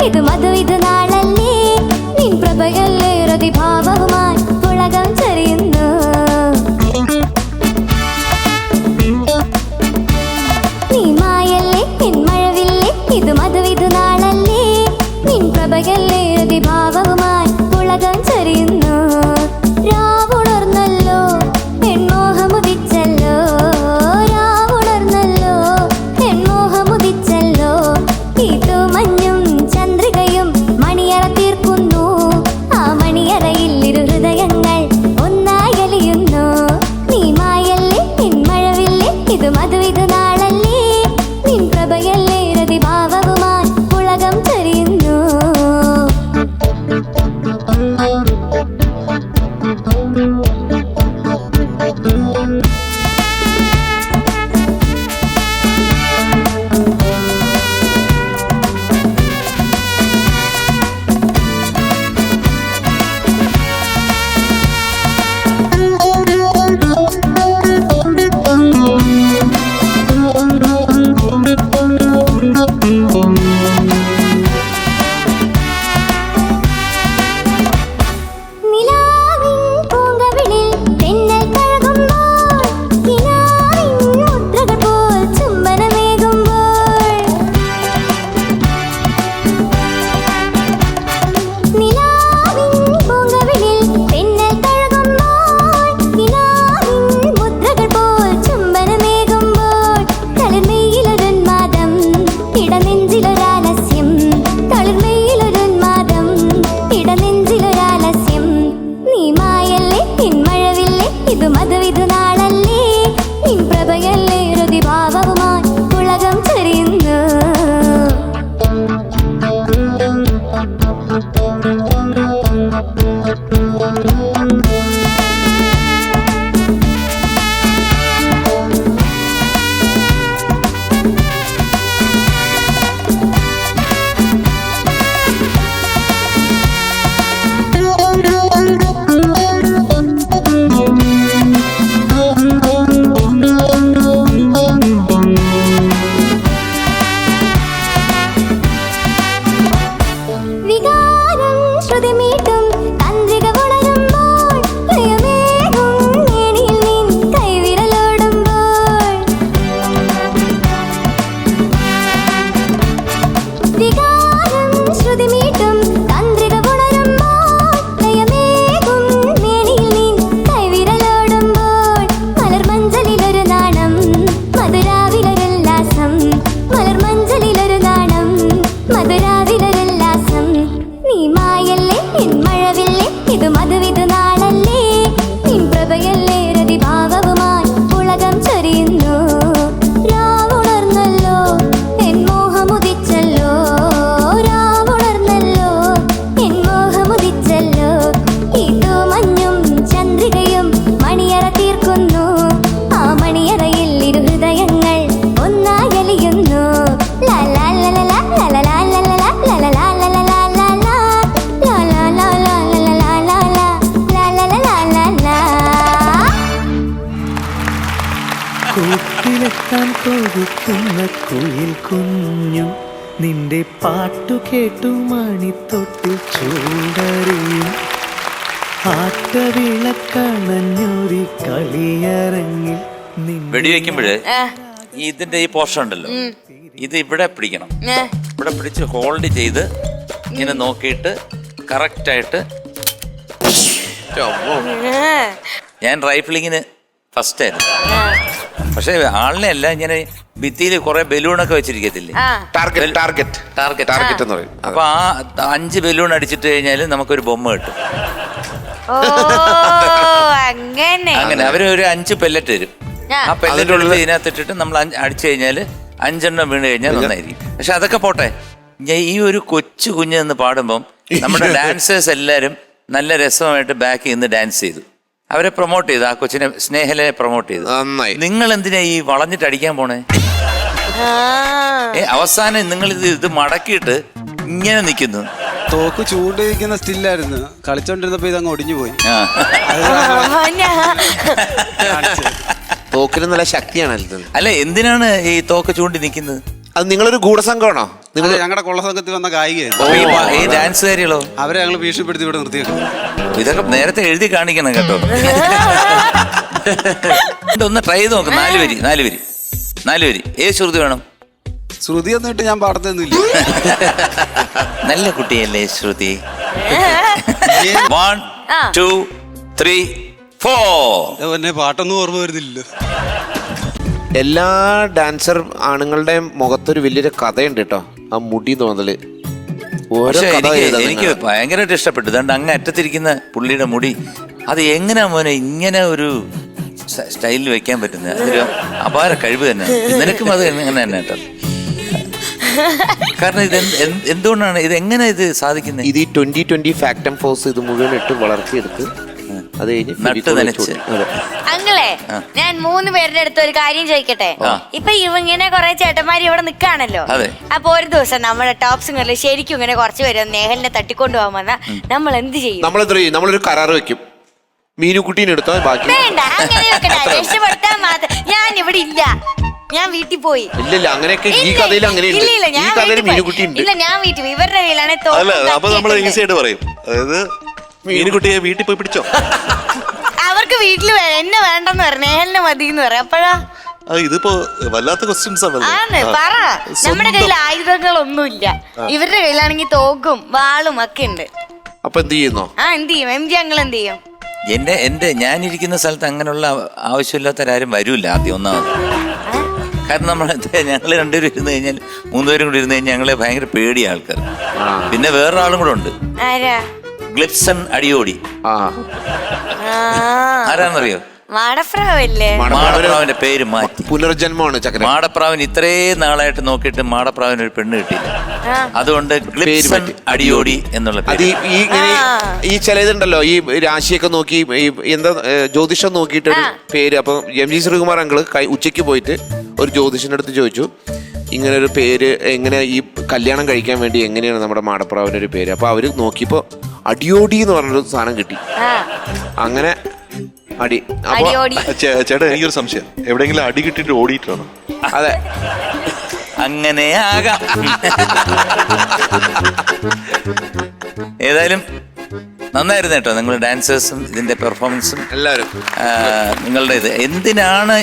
ഇത് മധു ഇത് നാളല്ലേ നിൻ പ്രഭയല്ലേ രതിഭാവവുമായി പുളകം ചരിയുന്നു. നീ മായല്ലേ എൻ മഴവില്ലേ ഇത് മധു ഇത് നാളല്ലേ നിൻ പ്രഭയല്ലേ രതിഭാവവുമായി പുളകം ചരിയുന്നു. രാവുണർന്നല്ലോ പെൺമോഹമുദിച്ചല്ലോ, രാവുണർന്നല്ലോ പെൺമോഹമുദിച്ചല്ലോ. ഇത് മഞ്ഞും ചന്ദ്രികയും മണിയറ തീർക്കുന്നു. ആ മണിയറയിൽ ഇരു ഹൃദയങ്ങൾ ഒന്നായി അലിയുന്നു. നീ മായല്ലേ എൻ മഴവില്ലേ ഇത് മധു ഇത് നാളല്ലേ നിൻ പ്രഭയല്ലേ രതിഭാവവുമായി പുളകം ചരിയുന്നു. നിലാവിൻ പൂങ്കവിളിൽ തെന്നൽ തഴുകുമ്പോൾ പ്രഭയല്ലേ ഹൃദിഭാവവുമായി ഉലകം ചൊരിയുന്നു. വികാരം ശ്രുതിമീട്ടും തന്ത്രിക ഉണരുമ്പോൾ പ്രിയമേകും ഏണിയിൽ നിൻ കൈവിരലോടുമ്പോൾ. വികാരം ശ്രുതിമീട്ടും തന്ത്രിക ഉണരുമ്പോൾ പ്രിയമേകും ഏണിയിൽ നിൻ കൈവിരലോടുമ്പോൾ. മലർമഞ്ചലിലൊരു നാണം മധുരാവിലൊരുല്ലാസം. മലർമഞ്ചലിലൊരു നാണം മധുരാവിലൊരുല്ലാസം. നീ മായല്ലേ എൻ മഴവില്ലേ ഇത് മധുവിധു നാളല്ലേ. നിൻ പ്രഭയല്ലേ രതിഭാവവുമായി ഉലകം ചൊരിയുന്നു. രാവുണർന്നല്ലോ എൻ മോഹമുദിച്ചല്ലോ. രാവുണർന്നല്ലോ എൻ മോഹമുദിച്ചല്ലോ. ഇതു മഞ്ഞും ചന്ദ്രികയും മണിയറ തീർക്കുന്നു. ആ മണിയറയിൽ ഇരു ഹൃദയങ്ങൾ ഒന്നായലിയുന്നു. ലാ ലാ ലാ ലാ ലാ ലാ ലാ ലാ ലാ ലാ ലാ ലാ ലാ ലാ ലാ ലാ ലാ. ലാ ലാ ലാ ലാ ലാ ലാ ലാ ലാ ലാ ലാ ലാ ലാ ലാ ലാ. കൂട്ടിലെത്താൻ കൊഴുക്കുന്ന കുയിൽ കുഞ്ഞും നിന്റെ പാട്ടു കേട്ടു മണിത്തൊട്ടിൽ ചൂടറിയും. ആട്ടവിളക്കണഞ്ഞൊരു കളിയരങ്ങിൽ വെടിവെക്കുമ്പോഴ് ഇതിന്റെ ഈ പോർഷൻ ഉണ്ടല്ലോ, ഇത് ഇവിടെ പിടിക്കണം. ഇവിടെ പിടിച്ച് ഹോൾഡ് ചെയ്ത് ഇങ്ങനെ നോക്കിയിട്ട് കറക്റ്റ് ആയിട്ട്. ഞാൻ റൈഫിളിങ്ങിന് ഫസ്റ്റ് ആയിരുന്നു. പക്ഷെ ആളിനെ അല്ല, ഇങ്ങനെ ഭിത്തിയിൽ കുറെ ബലൂണൊക്കെ വെച്ചിരിക്കത്തില്ലേ, ടാർഗറ്റ് എന്ന് പറയും. അപ്പൊ ആ 5 ബലൂൺ അടിച്ചിട്ട് കഴിഞ്ഞാൽ നമുക്കൊരു ബൊമ്മ കിട്ടും. ഓ അങ്ങനെ അങ്ങനെ അവര് ഒരു 5 പെല്ലറ്റ് തരും. ആ പെല്ലറ്റ് ഉള്ളത് ഇതിനകത്തിട്ടിട്ട് നമ്മൾ അടിച്ചു കഴിഞ്ഞാൽ 5 എണ്ണം വീണ് കഴിഞ്ഞാൽ നന്നായിരിക്കും. പക്ഷെ അതൊക്കെ പോട്ടെ, ഈ ഒരു കൊച്ചു കുഞ്ഞ് നിന്ന് പാടുമ്പം നമ്മുടെ ഡാൻസേഴ്സ് എല്ലാവരും നല്ല രസമായിട്ട് ബാക്കിൽ നിന്ന് ഡാൻസ് ചെയ്തു, അവരെ പ്രൊമോട്ട് ചെയ്തു, ആ കൊച്ചിനെ സ്നേഹലെ പ്രൊമോട്ട് ചെയ്തു. നിങ്ങൾ എന്തിനാ ഈ വളഞ്ഞിട്ട് അടിക്കാൻ പോണേ? അവസാനം നിങ്ങൾ ഇത് മടക്കിയിട്ട് ഇങ്ങനെ നിൽക്കുന്നു. തോക്ക് ചൂണ്ടിരിക്കുന്ന സ്റ്റില്ലായിരുന്നു, കളിച്ചോണ്ടിരുന്നപ്പോ ഇതങ്ങ് ഒടിഞ്ഞു പോയി. തോക്കിന് നല്ല ശക്തിയാണ്. അല്ല, എന്തിനാണ് ഈ തോക്ക് ചൂണ്ടി നിൽക്കുന്നത്? അത് നിങ്ങളൊരു ഗൂഢസംഘമാണോ? നിങ്ങൾ ഞങ്ങളുടെ കൊള്ളസംഘത്തിൽ വന്ന കായികയാണ്. ഈ ഡാൻസുകാരികളോ? അവരെ ഞങ്ങൾ ഭീഷണിപ്പെടുത്തി ഇവിടെ നിർത്തിയേക്കും. ഇതൊക്കെ നേരത്തെ എഴുതി കാണിക്കണം കേട്ടോ. ഒന്ന് ട്രൈ ചെയ്ത് നോക്ക്. 4 വരി. ഏത് ശ്രുതി വേണം? ശ്രുതി ഒന്നും ഇട്ട് ഞാൻ പാടത്തൊന്നുമില്ല. നല്ല കുട്ടിയല്ലേ ശ്രുതി. 1 2 3 4. എന്നെ പാട്ടൊന്നും ഓർമ്മ വരുന്നില്ലല്ലോ. എല്ലാ ഡാൻസർ ആണുങ്ങളുടെയും മുഖത്തൊരു വലിയൊരു കഥയുണ്ട് കേട്ടോ. ആ മുടി തോന്നല് ഓരോ കഥ എനിക്ക് ഭയങ്കരമായിട്ട് ഇഷ്ടപ്പെട്ടു. അതുകൊണ്ട് അങ്ങ് അറ്റത്തിരിക്കുന്ന പുള്ളിയുടെ മുടി, അത് എങ്ങനെയാ മോനെ ഇങ്ങനെ ഒരു സ്റ്റൈലിൽ വെക്കാൻ പറ്റുന്നത്? അതൊരു അപാര കഴിവ് തന്നെ. നിനക്കും അത് എങ്ങനെ തന്നെ കേട്ടോ. കാരണം ഇത് എന്തുകൊണ്ടാണ് ഇത് എങ്ങനെ ഇത് സാധിക്കുന്നത്? ഇത് ഈ 2020 ഫാക്ടം ഫോഴ്സ് ഇത് മുഴുവൻ ഇട്ട് വളർത്തിയെടുത്ത് അത് നട്ട് നനച്ച്. അങ്ങളെ, ഞാൻ 3 പേരുടെ അടുത്ത് ഒരു കാര്യം ചോദിക്കട്ടെ. ഇപ്പൊ ഇങ്ങനെ കുറെ ചേട്ടന്മാര് ഇവിടെ നിക്കാണല്ലോ. അപ്പൊ ഒരു ദിവസം നമ്മുടെ ടോപ്പ് സിംഗറിൽ ശരിക്കും ഇങ്ങനെ കുറച്ച് പേര് നേഹലിനെ തട്ടിക്കൊണ്ടു പോകാൻ വന്നാ നമ്മൾ എന്ത് ചെയ്യും? നമ്മളൊരു കരാർ വെക്കും, മീനുകുട്ടീനെ എടുത്തോ ബാക്കി വേണ്ട. അങ്ങനെ രക്ഷപ്പെടുത്താൻ മാത്രം ഞാൻ ഇവിടെ ഇല്ല, ഞാൻ വീട്ടിൽ പോയി. ഇല്ല അങ്ങനെയൊക്കെ ഈ കഥയിൽ അങ്ങനെ ഇല്ല, ഞാൻ വീട്ടിൽ പോയി. ഇവരുടെ കയ്യിലാണ് അപ്പൊ നമ്മൾ ഈസിയായിട്ട് പറയും, അതായത് മീനുകുട്ടിയെ വീട്ടിൽ പോയി പിടിച്ചോ. അവർക്ക് വീട്ടിൽ എന്നെ വേണ്ടെന്ന് പറയും, നേഹലിനെ മതി എന്ന് പറയും. അപ്പഴാ ഇതിപ്പോ വല്ലാത്ത ക്വസ്റ്റ്യൻസ് ആണ്. പറ, നമ്മുടെ കയ്യിൽ ആയുധങ്ങളൊന്നുമില്ല, ഇവരുടെ കയ്യിലാണെങ്കിൽ തോക്കും വാളും ഒക്കെ ഉണ്ട്. അപ്പൊ എന്ത് ചെയ്യുന്നോ? എന്ത് ചെയ്യും? MG അങ്ങൾ എന്ത് ചെയ്യും? ഞാനിരിക്കുന്ന സ്ഥലത്ത് അങ്ങനെയുള്ള ആവശ്യമില്ലാത്തവരാരും വരൂല. ആദ്യം ഒന്നാമത് കാരണം ഞങ്ങൾ 2 പേരും ഇരുന്ന് കഴിഞ്ഞാൽ 3 പേരും കൂടി ഇരുന്ന് കഴിഞ്ഞാൽ ഞങ്ങളെ ഭയങ്കര പേടിയ ആൾക്കാർ. പിന്നെ വേറൊരാളും കൂടെ ഉണ്ട്, ഗ്ലിപ്സൺ അടിയോടി. ആരാന്നറിയോ? മാടപ്രാവല്ലേ? മാടപ്രാവിന്റെ പേര് മാറ്റി. പുനർജന്മമാണ് ചക്ര. മാടപ്രാവിന് ഇത്രയും നാളായിട്ട് നോക്കിയിട്ട് മാടപ്രാവിന് ഒരു പെണ്ണ് കിട്ടിയില്ല. അതുകൊണ്ട് ഗ്ലിപ്സൺ അടിയോടി എന്നുള്ള അത് ഈ ചിലതുണ്ടല്ലോ, ഈ രാശിയൊക്കെ നോക്കി എന്താ ജ്യോതിഷം നോക്കിയിട്ട് ഒരു പേര്. അപ്പൊ എം.ജി. ശ്രീകുമാർ അങ്കിള് ഉച്ചയ്ക്ക് പോയിട്ട് ഒരു ജ്യോതിഷന്റെ അടുത്ത് ചോദിച്ചു, ഇങ്ങനെ ഒരു പേര് എങ്ങനെ ഈ കല്യാണം കഴിക്കാൻ വേണ്ടി എങ്ങനെയാണ് നമ്മുടെ മാടപ്രാവിന്റെ ഒരു പേര്. അപ്പൊ അവര് നോക്കിയപ്പോ അടിയോടി എന്ന് പറഞ്ഞൊരു സാധനം കിട്ടി. അങ്ങനെ അടി. അപ്പൊ ചേട്ടാ എനിക്കൊരു സംശയം, എവിടെയെങ്കിലും അടി കിട്ടിയിട്ട് ഓടിയിട്ടാണ്? അതെ, അങ്ങനെ ആകാം. ഏതായാലും നന്നായിരുന്നു കേട്ടോ, നിങ്ങളുടെ ഡാൻസേഴ്സും ഇതിന്റെ പെർഫോമൻസും എല്ലാവരും. നിങ്ങളുടെ ഇത് എന്തിനാണ്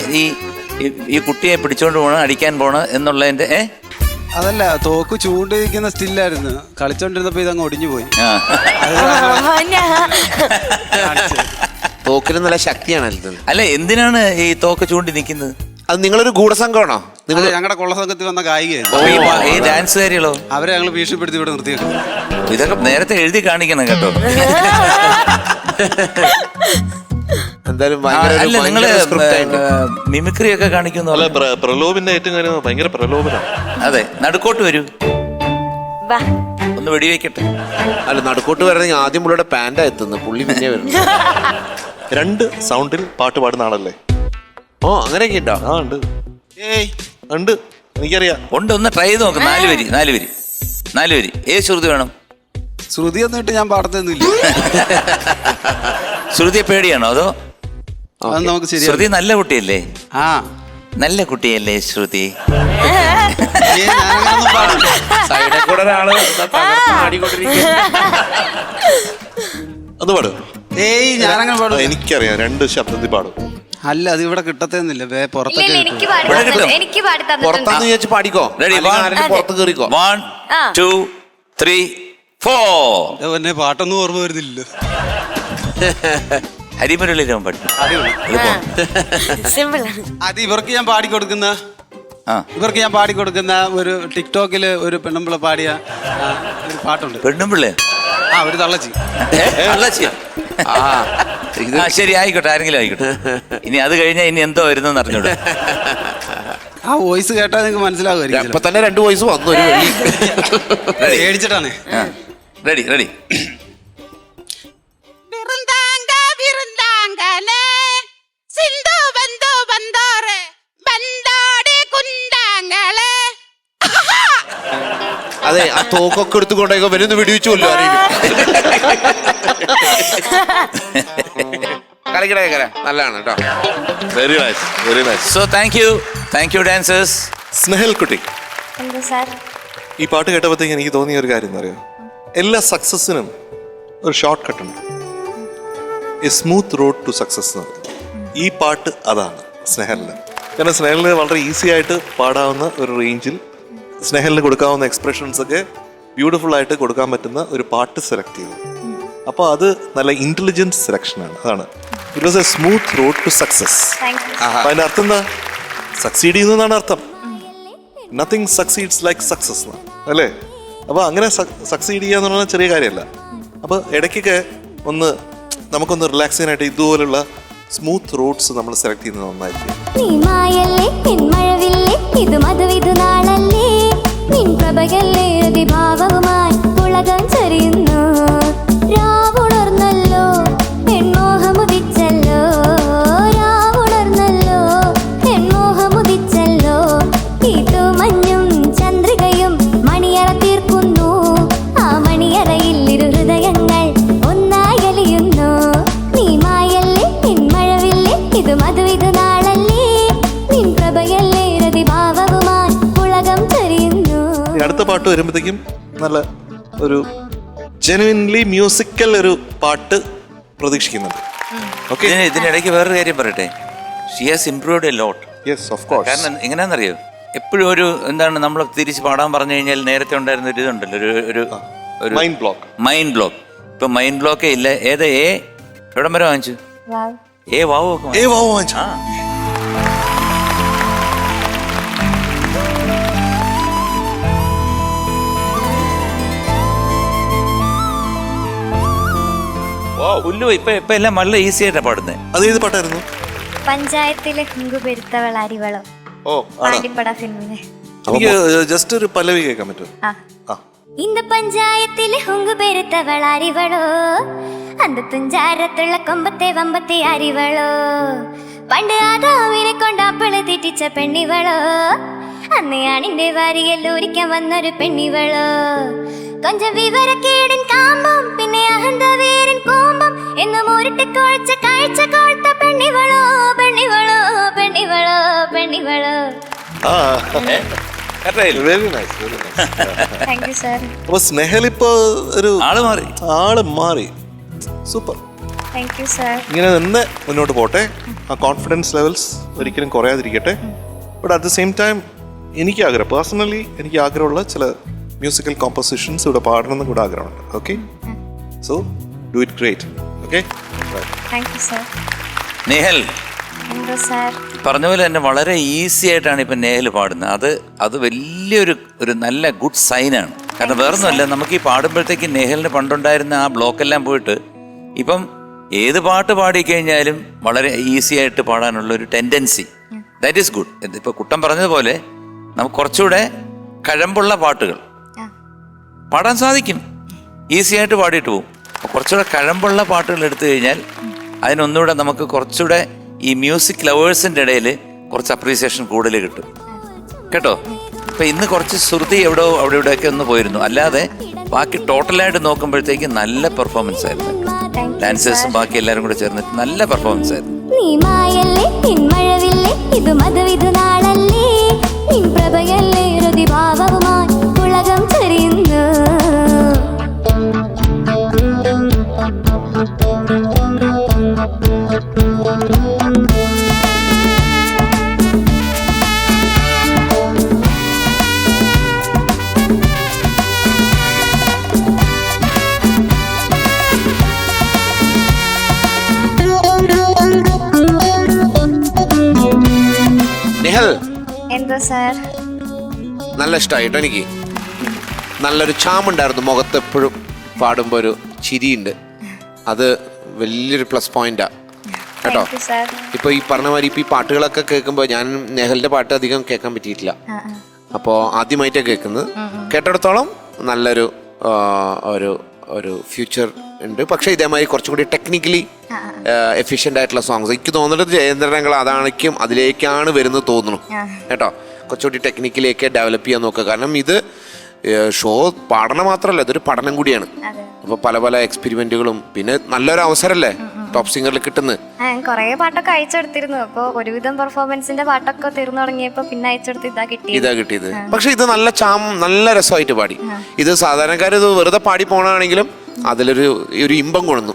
ഈ കുട്ടിയെ പിടിച്ചോണ്ട് പോണ അടിക്കാൻ പോണ എന്നുള്ളതിന്റെ അതല്ല, തോക്ക് ചൂണ്ടിരിക്കുന്ന സ്റ്റില്ലായിരുന്നു, കളിച്ചോണ്ടിരുന്നപ്പോ ഇതങ്ങ് ഒടിഞ്ഞു പോയി. തോക്കിന് നല്ല ശക്തിയാണ്. അല്ല, എന്തിനാണ് ഈ തോക്ക് ചൂണ്ടി നിൽക്കുന്നത്? അത് നിങ്ങളൊരു ഗൂഢസംഘമാണോ? നിങ്ങൾ ഞങ്ങളുടെ കൊള്ള സംഘത്തിൽ വന്ന ഗായികയാണ്. ഈ ഡാൻസുകാരികളോ? അവരെ ഞങ്ങൾ ഭീഷണിപ്പെടുത്തി ഇവിടെ നിർത്തിയേക്കും. ഇതൊക്കെ നേരത്തെ എഴുതി കാണിക്കണം കേട്ടോ. എന്തായാലും അല്ല, നിങ്ങള് മിമിക്രി ഒക്കെ കാണിക്കുന്ന പ്രലോഭിന്റെ ഏറ്റവും കാര്യം ഭയങ്കര പ്രലോഭനാണ്. അതെ, നടുക്കോട്ട് വരൂ, ഒന്ന് വെടിവെക്കട്ടെ. അല്ല, നടുക്കോട്ട് വരണമെങ്കിൽ ആദ്യം പുള്ളിയുടെ പാൻറ്റാ എത്തുന്നത്, പുള്ളി പിന്നെ വരുന്നത്. 2 സൗണ്ടിൽ പാട്ട് പാടുന്ന ആളല്ലേ? ഓ, അങ്ങനെയൊക്കെ ഉണ്ടോ? ആ ഉണ്ട്. ഉണ്ട്, എനിക്കറിയാം. ഉണ്ട്, ഒന്ന് ട്രൈ ചെയ്ത് നോക്ക്. 4 വരി. ഏത് ശ്രുതി വേണം? ശ്രുതി ഒന്നിട്ട് ഞാൻ പാടത്തൊന്നുമില്ല. ശ്രുതിയെ പേടിയാണോ അതോ? അത് നമുക്ക് ശരി. ശ്രുതി നല്ല കുട്ടിയല്ലേ? ആ, നല്ല കുട്ടിയല്ലേ ശ്രുതി? സൈഡിൽ കൂടെ ഒരാള് പാടിക്കൊണ്ടിരിക്കും. അത് പാടും. ഏയ്, ഞാനങ്ങനെ പാടും. എനിക്കറിയാം, 2 ശബ്ദത്തിൽ പാടും. അല്ല, അത് ഇവിടെ കിട്ടത്തെന്നില്ല, പുറത്തൊക്കെ എനിക്ക് കിട്ടും. പാടി പുറത്താന്ന് ചോദിച്ചു പാടിക്കോ. റെഡി? പുറത്ത് കയറിക്കോ. 1 2 3 4. എന്നെ പാട്ടൊന്നും ഓർമ്മ വരുന്നില്ലല്ലോ. ഹരിമുരളിയിലും പാട്ട്. സിമ്പിൾ. അത് ഇവർക്ക് ഞാൻ പാടിക്കൊടുക്കുന്ന ഒരു ടിക്ടോക്കില് ഒരു പെണ്ണുമ്പിള പാടിയ ഒരു പാട്ടുണ്ട്. പെണ്ണുമ്പിള്ളേ? ആ, ഒരു തള്ളച്ചി. ശരി, ആയിക്കോട്ടെ, ആരെങ്കിലും ആയിക്കോട്ടെ. ഇനി അത് കഴിഞ്ഞാൽ ഇനി എന്തോ വരുന്നെന്ന് അറിഞ്ഞൂടെ? ആ വോയിസ് കേട്ടാൽ നിങ്ങൾക്ക് മനസ്സിലാവുമായിരിക്കും. ഇപ്പൊ തന്നെ 2 വോയിസ് വന്നു. ഒരു പേടിച്ചിട്ടാണ്. റെഡി? അതെ, ആ തോക്കൊക്കെ എടുത്തുകൊണ്ടേക്കോ വരുന്ന വെടിവെച്ചുല്ലോ അറിയില്ല. കളിക്കട നല്ലതാണ് കേട്ടോ. Very nice, very nice. So thank you dancers. Snehal കുട്ടി, എന്താ സാർ? ഈ പാട്ട് കേട്ടപ്പോഴത്തേക്ക് എനിക്ക് തോന്നിയ ഒരു കാര്യം എന്താ അറിയോ? എല്ലാ സക്സസിനും ഒരു ഷോർട്ട് കട്ട് ഉണ്ട്. A smooth road to success എന്ന് പറയുന്നത് ഈ പാട്ട് അതാണ് സ്നേഹലിന്. കാരണം സ്നേഹലിന് വളരെ ഈസി ആയിട്ട് പാടാവുന്ന ഒരു റേഞ്ചിൽ സ്നേഹലിന് കൊടുക്കാവുന്ന എക്സ്പ്രഷൻസ് ഒക്കെ ബ്യൂട്ടിഫുൾ ആയിട്ട് കൊടുക്കാൻ പറ്റുന്ന ഒരു പാട്ട് സെലക്ട് ചെയ്തു. അപ്പോൾ അത് നല്ല ഇന്റലിജന്റ് സെലക്ഷനാണ്. അതാണ് it was a smooth road to success. അപ്പൊ അതിന്റെ അർത്ഥം എന്താ? സക്സീഡ് ചെയ്യുന്നതാണ് അർത്ഥം. നത്തിങ് സക്സീഡ്സ് ലൈക്ക് സക്സസ് അല്ലേ? അപ്പോൾ അങ്ങനെ സക്സീഡ് ചെയ്യാന്ന് പറഞ്ഞാൽ ചെറിയ കാര്യമല്ല. അപ്പോൾ ഇടയ്ക്കൊക്കെ നമുക്കൊന്ന് റിലാക്സ് ചെയ്യാനായിട്ട് ഇതുപോലുള്ള സ്മൂത്ത് റോഡ്സ് നമ്മൾ സെലക്ട് ചെയ്യുന്നത് നന്നായിരിക്കും. അടുത്ത പാട്ട് വരുമ്പോഴത്തേക്കും നല്ല ഒരു ജെനുവിൻലി മ്യൂസിക്കൽ ഒരു പാട്ട് പ്രതീക്ഷിക്കുന്നുണ്ട്. ഓക്കെ, ഇതിനിടയ്ക്ക് വേറൊരു കാര്യം പറയട്ടെ. She has improved a lot. Yes, of course. കാരണം എങ്ങനെയാണെന്നറിയോ, എപ്പോഴും ഒരു നമ്മൾ തിരിച്ച് പാടാൻ പറഞ്ഞു കഴിഞ്ഞാൽ നേരത്തെ ഉണ്ടായിരുന്ന ഒരു ഇതുണ്ടല്ലോ, ഒരു മൈൻഡ് ബ്ലോക്ക്. ഇപ്പൊ മൈൻഡ് ബ്ലോക്കേ ഇല്ല. എവിടം വരെ വാങ്ങിച്ചു? വാവ് വാങ്ങിച്ചു. പുല്ലു ഇപ്പൊ എല്ലാം നല്ല ഈസി ആയിട്ടാ പാടുന്നത്. അത് ഏത് പാട്ടായിരുന്നു? പഞ്ചായത്തിലെ കുങ്കുപെരുത്തവൾ അരിവളോ ഓ പാണ്ടിപ്പട ഫിലിമിലെ എനിക്ക് ജസ്റ്റ് ഒരു പല്ലവി കേൾക്കാൻ പറ്റും. ആ இந்த பஞ்சாயத்திலே உங்கு பெருத்தவள் அறிவளோ அந்த துஞ்சாரத்துள்ள கொம்பത്തെ വമ്പത്തെ അറിവളോ പണ്ട് ആദാമിനെ കൊണ്ട് അപ്പള് തെറ്റിച്ച പെണ്ണിവളോ അന്ന് ആണിന്റെ വാരിയിൽ ഊരിക്കാൻ വന്നൊരു പെണ്ണിവളോ കൊഞ്ചം വിവരക്കേടിൻ കാമ്പം പിന്നെ അഹന്ത വീരൻ കോമ്പം എന്നും ഉരുട്ടി കുഴച്ച കാഴ്ച കോഴ്ത്ത പെണ്ണിവളോ പെണ്ണിവളോ പെണ്ണിവളോ പെണ്ണിവളോ. Very nice, very nice. Thank you sir. അപ്പൊ സ്നേഹൽ ഇപ്പൊ ഒരു ആള് മാറി. സൂപ്പർ. Thank you sir. ഇങ്ങനെ തന്നെ മുന്നോട്ട് പോട്ടെ. ആ കോൺഫിഡൻസ് ലെവൽസ് ഒരിക്കലും കുറയാതിരിക്കട്ടെ. But at the same time എനിക്ക് ആഗ്രഹം, പേഴ്സണലി എനിക്ക് ആഗ്രഹമുള്ള ചില മ്യൂസിക്കൽ കോമ്പോസിഷൻസ് ഇവിടെ പാടണമെന്ന് കൂടെ ആഗ്രഹമുണ്ട്. Okay, so do it great. Okay, thank you sir. Nehal എന്തോ സർ പറഞ്ഞ പോലെ തന്നെ വളരെ ഈസി ആയിട്ടാണ് ഇപ്പം നേഹൽ പാടുന്നത്. അത് വലിയൊരു നല്ല ഗുഡ് സൈനാണ്. കാരണം വേറൊന്നുമല്ല, നമുക്ക് ഈ പാടുമ്പോഴത്തേക്ക് നേഹലിന് പണ്ടുണ്ടായിരുന്ന ആ ബ്ലോക്കെല്ലാം പോയിട്ട് ഇപ്പം ഏത് പാട്ട് പാടിക്കഴിഞ്ഞാലും വളരെ ഈസി ആയിട്ട് പാടാനുള്ള ഒരു ടെൻഡൻസി, ദാറ്റ് ഈസ് ഗുഡ്. ഇപ്പം കുട്ടൻ പറഞ്ഞതുപോലെ നമുക്ക് കുറച്ചുകൂടെ കഴമ്പുള്ള പാട്ടുകൾ പാടാൻ സാധിക്കും, ഈസി ആയിട്ട് പാടിയിട്ട് പോകും. അപ്പോൾ കുറച്ചുകൂടെ കഴമ്പുള്ള പാട്ടുകൾ എടുത്തു കഴിഞ്ഞാൽ അതിനൊന്നുകൂടെ നമുക്ക് കുറച്ചുകൂടെ ഈ മ്യൂസിക് ലവേഴ്സിൻ്റെ ഇടയിൽ കുറച്ച് അപ്രീസിയേഷൻ കൂടുതൽ കിട്ടും കേട്ടോ. ഇപ്പം ഇന്ന് കുറച്ച് ശ്രുതി അവിടെ ഇവിടെയൊക്കെ ഒന്ന് പോയിരുന്നു, അല്ലാതെ ബാക്കി ടോട്ടലായിട്ട് നോക്കുമ്പോഴത്തേക്ക് നല്ല പെർഫോമൻസ് ആയിരുന്നു. ഡാൻസേഴ്സും ബാക്കി എല്ലാവരും കൂടെ ചേർന്നിട്ട് നല്ല പെർഫോമൻസ് ആയിരുന്നു. നീ മായല്ലേ നിൻമഴവില്ലേ ഇത് മധുവിധു നാളല്ലേ നിൻ പ്രഭയല്ലേ ഹൃദിഭാവവുമായി ഉലകം ചൊരിയുന്നു. നിഹൽ, എന്തോ സാർ നല്ല ഇഷ്ടമായിട്ടോ എനിക്ക്. നല്ലൊരു ചാമുണ്ടായിരുന്നു മുഖത്ത്, എപ്പോഴും പാടുമ്പോൾ ഒരു ചിരിയുണ്ട്. അത് വലിയൊരു പ്ലസ് പോയിന്റാ കേട്ടോ. ഇപ്പൊ ഈ പറഞ്ഞ മാതിരി ഇപ്പൊ ഈ പാട്ടുകളൊക്കെ കേൾക്കുമ്പോൾ ഞാൻ നെഹലിന്റെ പാട്ട് അധികം കേൾക്കാൻ പറ്റിയിട്ടില്ല. അപ്പോൾ ആദ്യമായിട്ടാണ് കേൾക്കുന്നത്. കേട്ടിടത്തോളം നല്ലൊരു ഒരു ഒരു ഫ്യൂച്ചർ ഉണ്ട്. പക്ഷെ ഇതേമാതിരി കുറച്ചും കൂടി ടെക്നിക്കലി എഫിഷ്യൻ്റ് ആയിട്ടുള്ള സോങ്സ് എനിക്ക് തോന്നുന്നത് ജയേന്ദ്രനങ്ങൾ അതാണിക്കും അതിലേക്കാണ് വരുന്നത് തോന്നുന്നു കേട്ടോ. കുറച്ചുകൂടി ടെക്നിക്കലിയൊക്കെ ഡെവലപ്പ് ചെയ്യാൻ നോക്കുക. കാരണം ഇത് ഷോ പാടണം മാത്രമല്ല, ഇതൊരു പഠനം കൂടിയാണ്. അപ്പോൾ പല പല എക്സ്പെരിമെന്റുകളും പിന്നെ നല്ലൊരു അവസരമല്ലേ ടോപ്പ് സിംഗറിൽ കിട്ടുന്നത്. കൊറേ പാട്ടൊക്കെ അയച്ചെടുത്തിരുന്നു. അപ്പൊ ഒരുവിധം പെർഫോമൻസിന്റെ പാട്ടൊക്കെ തീർന്നു തുടങ്ങിയപ്പോ പിന്നെ അയച്ചെടുത്ത് ഇതാ കിട്ടിയത്. പക്ഷെ ഇത് നല്ല രസമായിട്ട് പാടി. ഇത് സാധാരണക്കാർ ഇത് വെറുതെ പാടി പോകണമെങ്കിലും അതിലൊരു ഇമ്പം കൊണ്ടു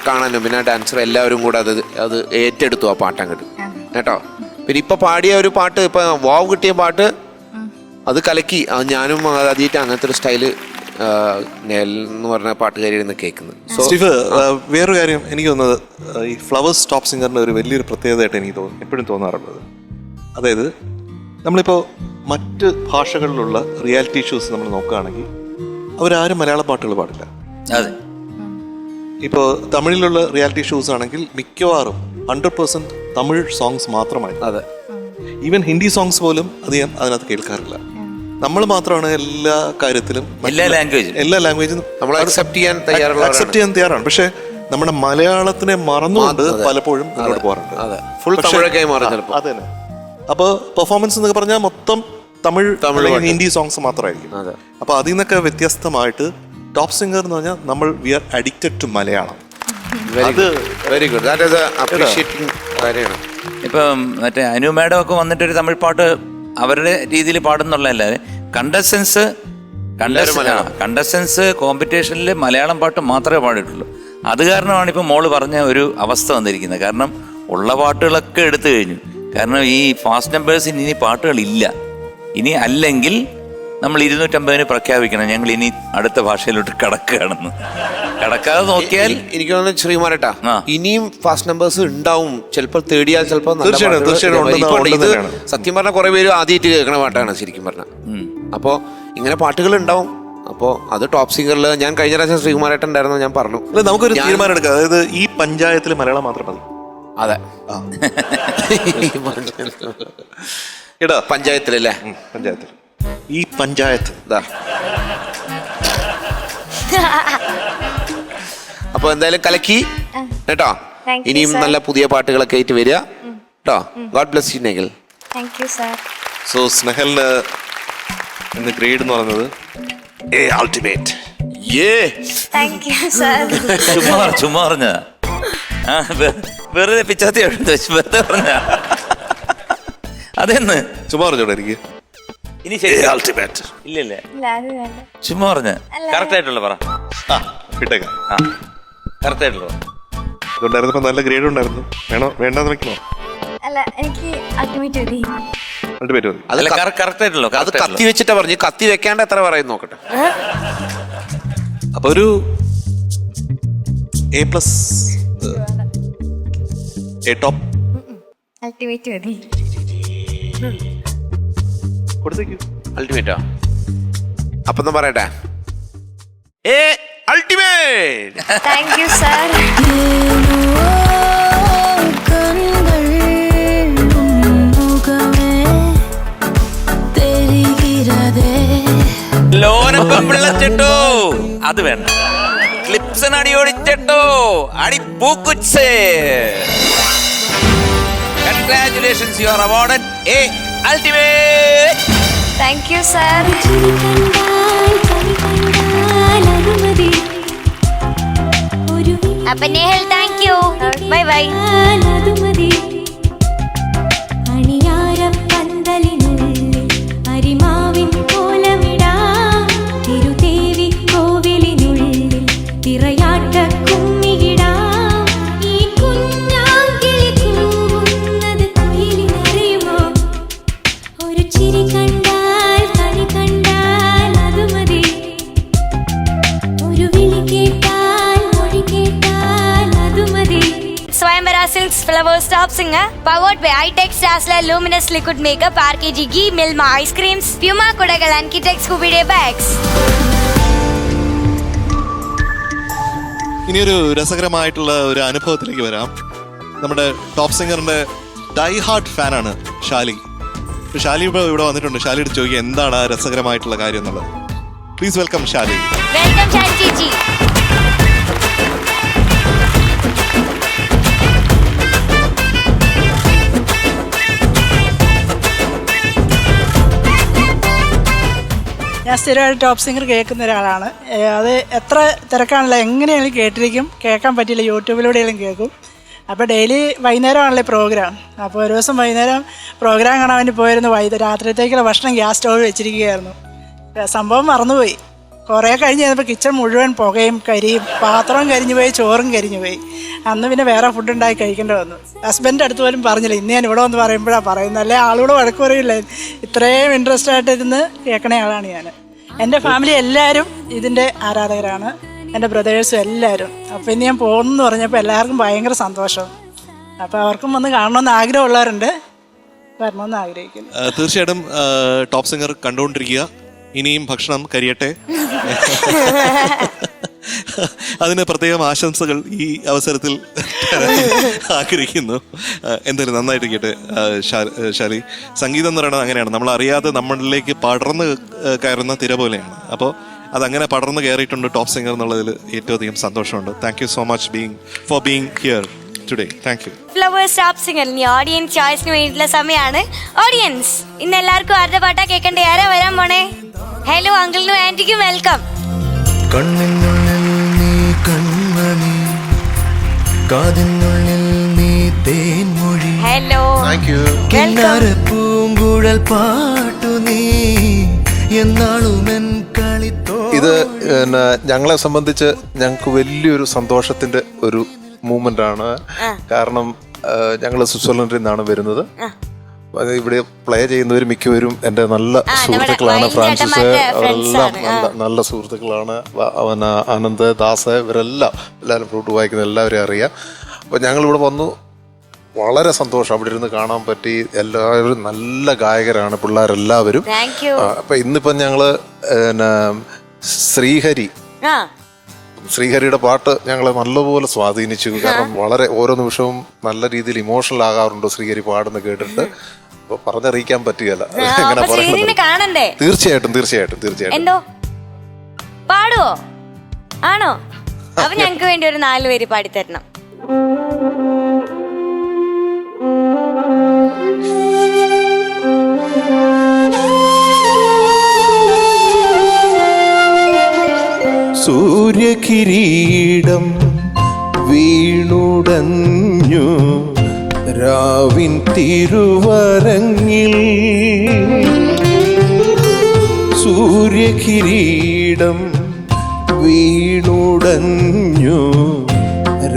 കാണാനും പിന്നെ ഡാൻസർ എല്ലാവരും കൂടെ അത് ഏറ്റെടുത്തു ആ പാട്ടങ്ങോട്ട് കേട്ടോ. പിന്നെ ഇപ്പൊ പാടിയ ഒരു പാട്ട്, ഇപ്പൊ വാവ് കിട്ടിയ പാട്ട് അത് കലക്കി. ഞാനും ആദ്യമായിട്ട് അങ്ങനത്തെ ഒരു സ്റ്റൈല് എന്ന് പറഞ്ഞ പാട്ടുകാരി കേൾക്കുന്നത്. സ്റ്റീവ്, വേറൊരു കാര്യം എനിക്ക് തോന്നുന്നത്, ഈ ഫ്ലവേഴ്സ് ടോപ്പ് സിംഗറിന്റെ ഒരു വലിയൊരു പ്രത്യേകതയായിട്ട് എനിക്ക് എപ്പോഴും തോന്നാറുള്ളത്, അതായത് നമ്മളിപ്പോൾ മറ്റ് ഭാഷകളിലുള്ള റിയാലിറ്റി ഷോസ് നമ്മൾ നോക്കുകയാണെങ്കിൽ അവരാരും മലയാള പാട്ടുകൾ പാടില്ല. അതെ. ഇപ്പോൾ തമിഴിലുള്ള റിയാലിറ്റി ഷോസ് ആണെങ്കിൽ മിക്കവാറും 100% തമിഴ് സോങ്സ് മാത്രമായി. അതെ. ഈവൻ ഹിന്ദി സോങ്സ് പോലും അധികം അതിനകത്ത് കേൾക്കാറില്ല. നമ്മൾ മാത്രമാണ് എല്ലാ കാര്യത്തിലും എല്ലാ ലാംഗ്വേജും നമ്മൾ അക്സെപ്റ്റ് ചെയ്യാൻ തയ്യാറാണ്. പക്ഷെ നമ്മുടെ മലയാളത്തിനെ മറന്നുകൊണ്ട് പലപ്പോഴും മുന്നോട്ട് പോകാറുണ്ട്. അതെ. അപ്പോൾ പെർഫോമൻസ് എന്നൊക്കെ പറഞ്ഞാൽ മൊത്തം തമിഴ് ഹിന്ദി സോങ്സ് മാത്രമായിരിക്കും. അപ്പൊ അതിൽ നിന്നൊക്കെ വ്യത്യസ്തമായിട്ട് ടോപ്പ് സിംഗർ എന്ന് പറഞ്ഞാൽ നമ്മൾ we are addicted to Malayalam. Very good. That is appreciating കാര്യമാണ്. ഇപ്പം മറ്റേ അനു മാഡം ഒക്കെ വന്നിട്ടൊരു തമിഴ് പാട്ട് അവരുടെ രീതിയിൽ പാടുന്നുള്ളതല്ലാതെ കണ്ടസ്റ്റൻസ് കോമ്പറ്റീഷനിൽ മലയാളം പാട്ട് മാത്രമേ പാടിയിട്ടുള്ളൂ. അത് കാരണമാണ് ഇപ്പം മോള് പറഞ്ഞ ഒരു അവസ്ഥ വന്നിരിക്കുന്നത്. കാരണം ഉള്ള പാട്ടുകളൊക്കെ എടുത്തു കഴിഞ്ഞു. കാരണം ഈ ഫാസ്റ്റ് നമ്പേഴ്സിന് ഇനി പാട്ടുകളില്ല. ഇനി അല്ലെങ്കിൽ നമ്മൾ 250 പ്രഖ്യാപിക്കണം ഞങ്ങൾ ഇനി അടുത്ത ഭാഷയിലോട്ട് കടക്കുകയാണെന്ന്. കടക്കാതെ നോക്കിയാൽ എനിക്ക് തോന്നുന്നു ശ്രീമാരട്ടാ ഇനിയും ഫാസ്റ്റ് നമ്പേഴ്സ് ഉണ്ടാവും. ചിലപ്പോൾ തേടിയാൽ ചിലപ്പോൾ സത്യം പറഞ്ഞാൽ കുറെ പേര് ആദ്യമായിട്ട് കേൾക്കണ പാട്ടാണ് ശരിക്കും പറഞ്ഞാൽ. അപ്പോ ഇങ്ങനെ പാട്ടുകൾ ഉണ്ടാവും. അപ്പോൾ അത് ടോപ്പ് സിംഗറിൽ ഞാൻ കഴിഞ്ഞ പ്രാവശ്യം ശ്രീകുമാരേട്ടൻ ഉണ്ടായിരുന്നു, ഞാൻ പറഞ്ഞു നമുക്കൊരു തീരുമാനം എടുക്കാം. അതായത് ഈ പഞ്ചായത്തിൽ മലയാളം മാത്രം മതി. അതെ. എടാ പഞ്ചായത്തിലല്ലേ? പഞ്ചായത്തിൽ ഈ പഞ്ചായത്ത് ഇതാ. അപ്പൊ എന്തായാലും കലക്കി കേട്ടോ. Thank you, ഇനിയും sir. നല്ല പുതിയ പാട്ടുകളൊക്കെ ആയിട്ട് വരിക കേട്ടോ. ഗോഡ് ബ്ലെസ് യു നെഗിൽ. Thank you sir. സോ സ്നേഹലിന് ഇന്ന് ഗ്രേഡ് എന്ന് പറയുന്നത് അൾട്ടിമേറ്റ്. Thank you sir. ചുമ്മാ പറഞ്ഞ വെറുതെ പിച്ചാത്തി വെറുതെ പറഞ്ഞ അതെന്ന് ചുമ്മാ പറഞ്ഞോടെ എനിക്ക് ഇനി ശരി അൾട്ടിമേറ്റ്. ഇല്ലല്ലേ ഇല്ല അത് വേണ്ട. ചുമ്മാ പറഞ്ഞ കറക്റ്റ് ആയിട്ടുള്ള പറ. ആ വിട്ടേക്കാം. ആ കറക്റ്റ് ആയിട്ടുള്ള അതുകൊണ്ടായിരുന്നപ്പോ നല്ല ഗ്രേഡ് ഉണ്ടായിരുന്നു. വേണോ വേണ്ടെന്ന് വെക്കണോ? അല്ല എനിക്ക് അൾട്ടിമേറ്റ് മതി. അൾട്ടിമേറ്റ് മതി. അത് കറക്റ്റ് ആയിട്ടുള്ളൂ. അത് കത്തി വെച്ചിട്ടാ പറഞ്ഞു. കത്തി വെക്കാണ്ട് എത്ര പറയും നോക്കട്ടെ. അപ്പൊ ഒരു A+, A top അൾട്ടിമേറ്റ് മതി. കൊടുത്തേക്കൂ. അൾട്ടിമേറ്റോ? അപ്പൊ എന്താ പറയട്ടെ? അൾട്ടിമേറ്റ്. Thank you sir. ലോനപ്പം പിള്ളച്ചിട്ടോ അത് വേണ്ട. ക്ലിപ്സൺ അടി ഓടിച്ചിട്ടോ അടി പൂക്കുച്ചേ. Congratulations, you are awarded a ultimate. Thank you sir. അപ്പൊ Nehal thank you. Bye bye. അരിമാവിൻ കോലമിടാം തിരുദേവി കോവിലിനുള്ളിൽ തിറയാട്ട കുമ്മിയിടാം. ഈ കുഞ്ഞാങ്കിളി കൂവുന്നത് കുയിലിനറിയുമോ? ഒരു ചിരി കണ്ടാൽ കണി കണ്ടാൽ അത് മതി. ഒരു വിളി കേട്ടാൽ മൊഴി കേട്ടാൽ അത് മതി. Swayamvara silks flowers top singer powered by Itex Dazzler luminous liquid makeup RKG ghee Milma ice creams Puma കുടകൾ and Kitex Scooby Day bags. ഇനിയൊരു രസകരമായിട്ടുള്ള ഒരു അനുഭവത്തിലേക്ക് വരാം. നമ്മുടെ ടോപ്പ് സിംഗറിന്റെ ഡൈ ഹാർട്ട് ഫാനാണ് ഷാലി. ഷാലി ഇപ്പോൾ ഇവിടെ വന്നിട്ടുണ്ട്. ഷാലിയോട് ചോദിക്കുക എന്താണ് ആ രസകരമായിട്ടുള്ള കാര്യം എന്നുള്ളത്. Please welcome Shali. Welcome Shali ചേച്ചി. ഞാൻ സ്ഥിരമായിട്ട് ടോപ്പ് സിംഗർ കേൾക്കുന്ന ഒരാളാണ്. അത് എത്ര തിരക്കാണല്ലോ എങ്ങനെയാണെങ്കിലും കേട്ടിരിക്കും. കേൾക്കാൻ പറ്റില്ല യൂട്യൂബിലൂടെയെങ്കിലും കേൾക്കും. അപ്പോൾ ഡെയിലി വൈകുന്നേരമാണല്ലേ പ്രോഗ്രാം. അപ്പോൾ ഒരു ദിവസം വൈകുന്നേരം പ്രോഗ്രാം കാണാൻ വേണ്ടി പോയിരുന്നു. രാത്രിത്തേക്കുള്ള ഭക്ഷണം ഗ്യാസ് സ്റ്റോവ് വെച്ചിരിക്കുകയായിരുന്നു. സംഭവം മറന്നുപോയി. കുറേ കഴിഞ്ഞ് കഴിഞ്ഞപ്പോൾ കിച്ചൺ മുഴുവൻ പുകയും കരിയും, പാത്രവും കരിഞ്ഞു പോയി, ചോറും കരിഞ്ഞു പോയി. അന്ന് പിന്നെ വേറെ ഫുഡ് ഉണ്ടാക്കി കഴിക്കേണ്ടി വന്നു. ഹസ്ബൻഡ് അടുത്ത് പോലും പറഞ്ഞില്ല. ഇന്ന് ഞാൻ ഇവിടെ വന്ന് പറയുമ്പോഴാണ് പറയുന്നത്. അല്ലേ ആളോട് വഴക്ക് പറയില്ല. ഇത്രയും ഇൻട്രസ്റ്റ് ആയിട്ട് ഇരുന്ന് കേൾക്കണ ആളാണ് ഞാൻ. എൻ്റെ ഫാമിലി എല്ലാവരും ഇതിൻ്റെ ആരാധകരാണ്, എൻ്റെ ബ്രദേഴ്സും എല്ലാവരും. അപ്പോൾ ഇന്ന് ഞാൻ പോകുമെന്ന് പറഞ്ഞപ്പോൾ എല്ലാവർക്കും ഭയങ്കര സന്തോഷം. അപ്പോൾ അവർക്കും വന്ന് കാണണമെന്ന് ആഗ്രഹമുള്ളവരുണ്ട്, വരണമെന്ന് ആഗ്രഹിക്കുന്നു. തീർച്ചയായിട്ടും ടോപ്പ് സിംഗർ കണ്ടുകൊണ്ടിരിക്കുക. ഇനിയും ഭക്ഷണം കരിയട്ടെ. അതിന് പ്രത്യേകം ആശംസകൾ ഈ അവസരത്തിൽ ആഗ്രഹിക്കുന്നു. എന്തായാലും നന്നായിട്ടിരിക്കട്ടെ ഷാലി. സംഗീതം എന്ന് പറയുന്നത് അങ്ങനെയാണ്, നമ്മൾ അറിയാതെ നമ്മളിലേക്ക് പടർന്ന് കയറുന്ന തിര പോലെയാണ്. അപ്പോൾ അതങ്ങനെ പടർന്ന് കയറിയിട്ടുണ്ട് ടോപ്പ് സിംഗർ എന്നുള്ളതിൽ ഏറ്റവും അധികം സന്തോഷമുണ്ട്. Thank you so much for being here today. Thank you. Flowers top സിംഗറിന് ഓഡിയൻസ് ചോയ്സിന് വേണ്ടിയിട്ടുള്ള സമയമാണ്. ഓഡിയൻസ് ഇന്ന് എല്ലാവർക്കും ആരുടെ പാട്ടാ കേൾക്കണ്ടേ? ആരാ വരാൻ പോണേ? Hello അങ്കിളിനും ആന്റിക്കും welcome. കണ്ണിനുള്ളിൽ നീ കൺമണി, കാതിനുള്ളിൽ നീ തേൻമൊഴി, ഹലോ പൂങ്കുഴൽ പാട്ടു നീ എന്നാളുമെൻ കളിത്തോ. ഇത് ഞങ്ങളെ സംബന്ധിച്ച് ഞങ്ങൾക്ക് വലിയൊരു സന്തോഷത്തിന്റെ ഒരു മൂമെന്റ് ആണ്. കാരണം ഞങ്ങൾ സ്വിറ്റ്സർലൻഡിൽ നിന്നാണ് വരുന്നത്. ഇവിടെ പ്ലേ ചെയ്യുന്നവർ മിക്കവരും എൻ്റെ നല്ല സുഹൃത്തുക്കളാണ്. ഫ്രാൻസിസ് അവരെല്ലാം നല്ല സുഹൃത്തുക്കളാണ്. ആനന്ദ്, ദാസ്, എല്ലാവരും ഫ്ലൂട്ട് വായിക്കുന്ന എല്ലാവരെയും അറിയാം. അപ്പോൾ ഞങ്ങളിവിടെ വന്നു, വളരെ സന്തോഷം. അവിടെ ഇരുന്ന് കാണാൻ പറ്റി. എല്ലാവരും നല്ല ഗായകരാണ് ശ്രീഹരിയുടെ പാട്ട് ഞങ്ങളെ നല്ലപോലെ സ്വാധീനിച്ചു. കാരണം വളരെ ഓരോ നിമിഷവും നല്ല രീതിയിൽ ഇമോഷണൽ ആകാറുണ്ട് ശ്രീഹരി പാടുന്ന കേട്ടിട്ട്. അപ്പൊ പറഞ്ഞറിയിക്കാൻ പറ്റുകയല്ല എങ്ങനെ അപ്പൊ ശ്രീഹരിനെ പറയുന്നത്. കാണണ്ടേ? തീർച്ചയായിട്ടും തീർച്ചയായിട്ടും തീർച്ചയായിട്ടും. എന്തോ പാടുവോ? ആണോ? അപ്പൊ ഞങ്ങക്ക് വേണ്ടി ഒരു 4 വരി പാടിത്തരണം. സൂര്യകിരീടം വീണുടഞ്ഞു രാവിൻ തിരുവരങ്ങിൽ. സൂര്യകിരീടം വീണുടഞ്ഞു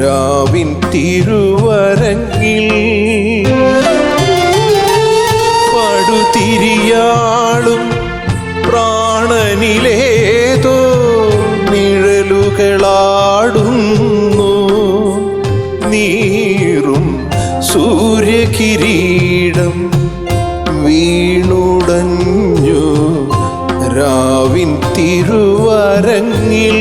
രാവിൻ തിരുവരങ്ങിൽ. പടുതിരിയാളും പ്രാണനിലേതോ നിഴലുകളാടുന്നു. നീറും സൂര്യകിരീടം വീണുടഞ്ഞു രാവിൻ തിരുവരങ്ങിൽ.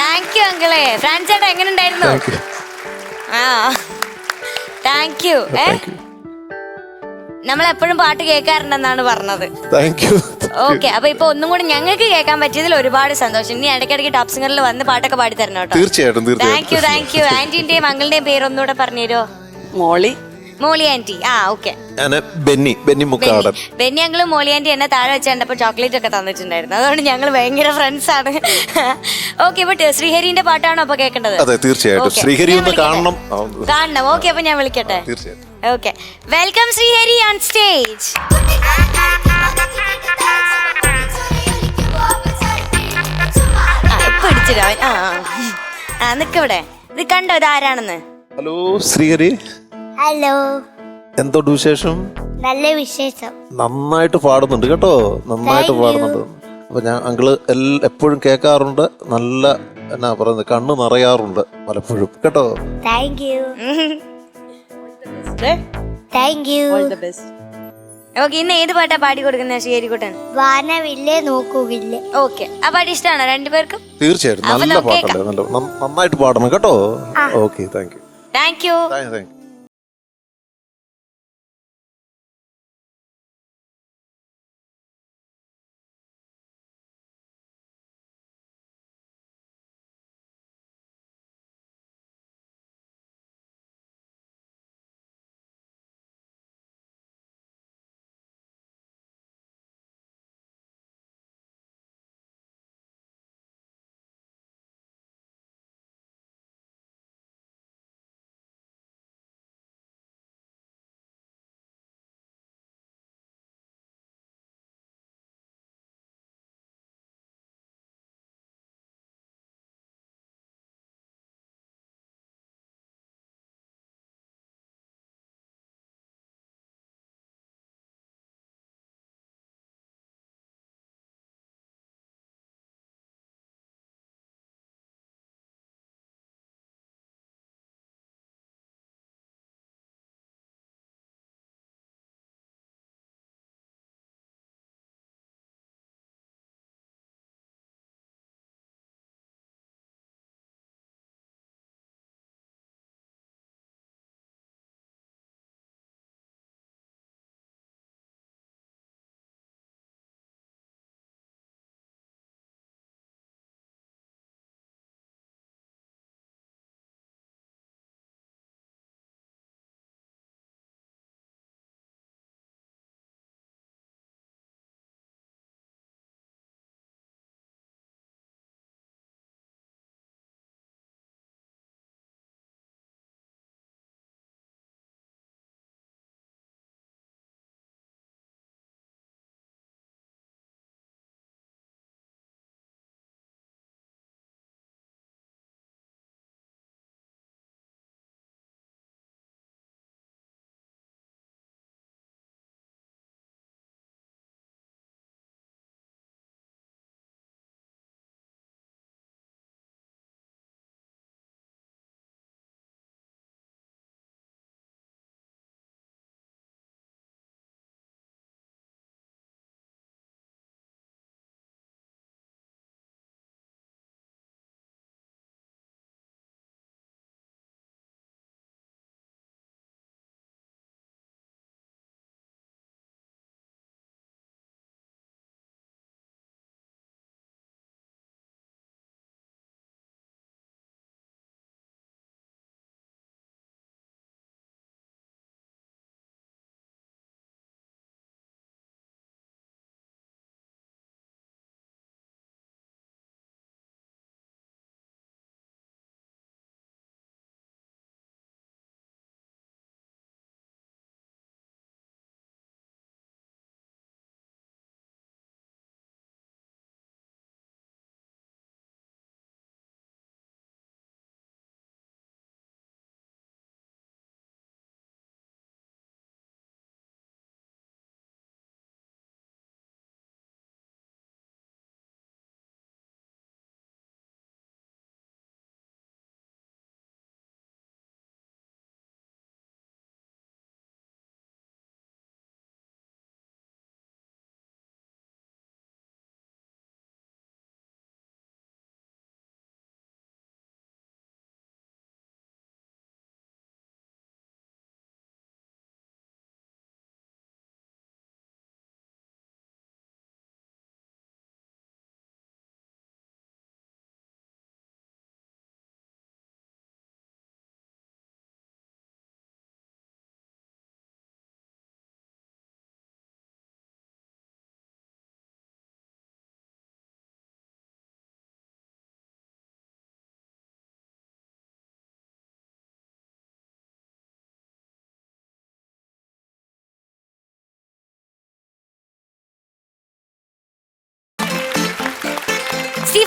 താങ്ക് യു അങ്കിളെ. ഫ്രാൻസ് ചേട്ടാ എങ്ങനെ ഉണ്ടായിരുന്നു? ആ താങ്ക് യു. നമ്മൾ എപ്പോഴും പാട്ട് കേൾക്കാറുണ്ടെന്നാണ് പറഞ്ഞത്. ഓക്കെ, അപ്പൊ ഇപ്പൊ ഒന്നും കൂടി ഞങ്ങൾക്ക് കേൾക്കാൻ പറ്റിയതിൽ ഒരുപാട് സന്തോഷം. ഇനി ഇടയ്ക്കിടയ്ക്ക് ടോപ്പ് സിംഗറിൽ വന്ന് പാട്ടൊക്കെ പാടി തരണം കേട്ടോ. തീർച്ചയായിട്ടും താങ്ക് യു താങ്ക് യു. ആന്റിന്റെയും അങ്കിളിന്റെയും പേരൊന്നുകൂടെ പറഞ്ഞുതരോ? Molly aunty. ആ ഓക്കെ. ബെന്നി മുക്കാടൻ. ബെന്നി അങ്കിളും മോളി ആന്റി എന്നെ താഴെ വെച്ച് കണ്ടപ്പോ ചോക്ലേറ്റ് ഒക്കെ തന്നിട്ടുണ്ടായിരുന്നു. അതുകൊണ്ട് ഞങ്ങൾ ഭയങ്കര ഫ്രണ്ട്സ് ആണ്. ഓക്കെ, ബട്ട് ശ്രീഹരിന്റെ പാട്ടാണോ അപ്പൊ കേൾക്കേണ്ടത്? അതെ തീർച്ചയായിട്ടും. ശ്രീഹരി ഒന്ന് കാണണം. ഓക്കെ, അപ്പൊ ഞാൻ വിളിക്കട്ടെ. തീർച്ചയായിട്ടും. Okay, welcome Sreehari on stage. പിടിച്ചിടാൻ നിക്കവിടെ. ഇത് കണ്ടോ ഇതാരാണെന്ന്? ഹലോ ശ്രീഹരി. ഹലോ, എന്തോട്ട് വിശേഷം? നല്ല വിശേഷം. നന്നായിട്ട് പാടുന്നുണ്ട് കേട്ടോ, നന്നായിട്ട് പാടുന്നുണ്ട്. അപ്പൊ ഞാൻ അങ്കിള് എപ്പോഴും കേൾക്കാറുണ്ട്. നല്ല എന്നാ പറയുന്നത്, കണ്ണ് നിറയാറുണ്ട് പലപ്പോഴും കേട്ടോ. Thank you. Thank U. Okay, ഇന്ന് ഏത് പാട്ടാ പാടി കൊടുക്കുന്നത് ശ്രീഹരിക്കുട്ടൻ? വാനവില്ലേ നോക്കുകില്ലേ. ഓക്കെ, ആ പാട്ട് ഇഷ്ടമാണോ രണ്ടുപേർക്കും? തീർച്ചയായിട്ടും നല്ല പാട്ടല്ലേ, നല്ല നന്നായിട്ട് പാടണം കേട്ടോ. Okay, thank you. Thank you. Thank you.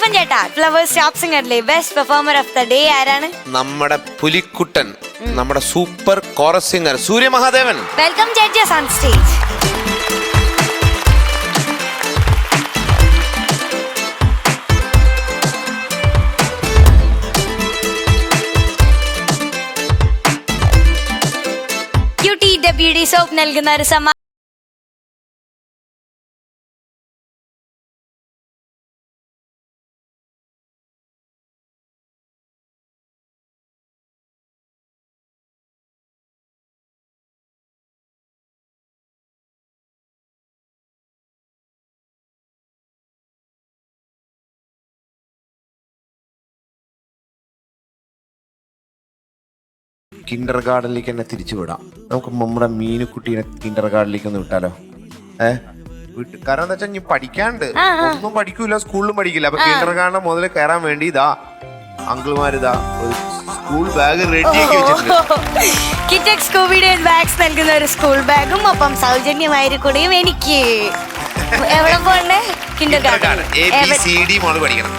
Stephen ചേട്ടാ, ഫ്ലവേഴ്സ് ടോപ്പ് സിംഗറിലെ best performer of the day ആരാണ്? നമ്മുടെ പുലിക്കുട്ടൻ, നമ്മുടെ super chorus singer Surya Mahadevan. Welcome judges on stage. QTWD soap നൽകുന്ന ഒരു കിൻഡർ ഗാർഡനിലേക്ക് തന്നെ തിരിച്ചു വിടാം. നമുക്ക് നമ്മുടെ മീനുക്കുട്ടീനെ കിൻഡർ ഗാർഡനിലേക്ക് ഒന്ന് വിട്ടാലോ? കാരണം എന്താ വെച്ചാൽ ഇനി പഠിക്കാണ്ട് ഒന്നും പഠിക്കൂല, സ്കൂളിലും പഠിക്കില്ല. അപ്പൊ കിൻഡർ ഗാർഡൻ മുതൽ കയറാൻ വേണ്ടി ഇതാ അങ്കിൾമാരിതാ ഒരു സ്കൂൾ ബാഗ് റെഡിയാക്കി വെച്ചിട്ടുണ്ട്. കിറ്റക്സ് സ്കൂബിഡി ബാഗ്സ് നൽകുന്ന ഒരു സ്കൂൾ ബാഗും ഒപ്പം സൗജന്യമായ കൂടെയും എനിക്ക്. എവിടെ പോകണ്ടേ? കിൻഡർ ഗാർഡൻ ABCD മോള് പഠിക്കാം.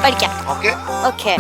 Okay okay.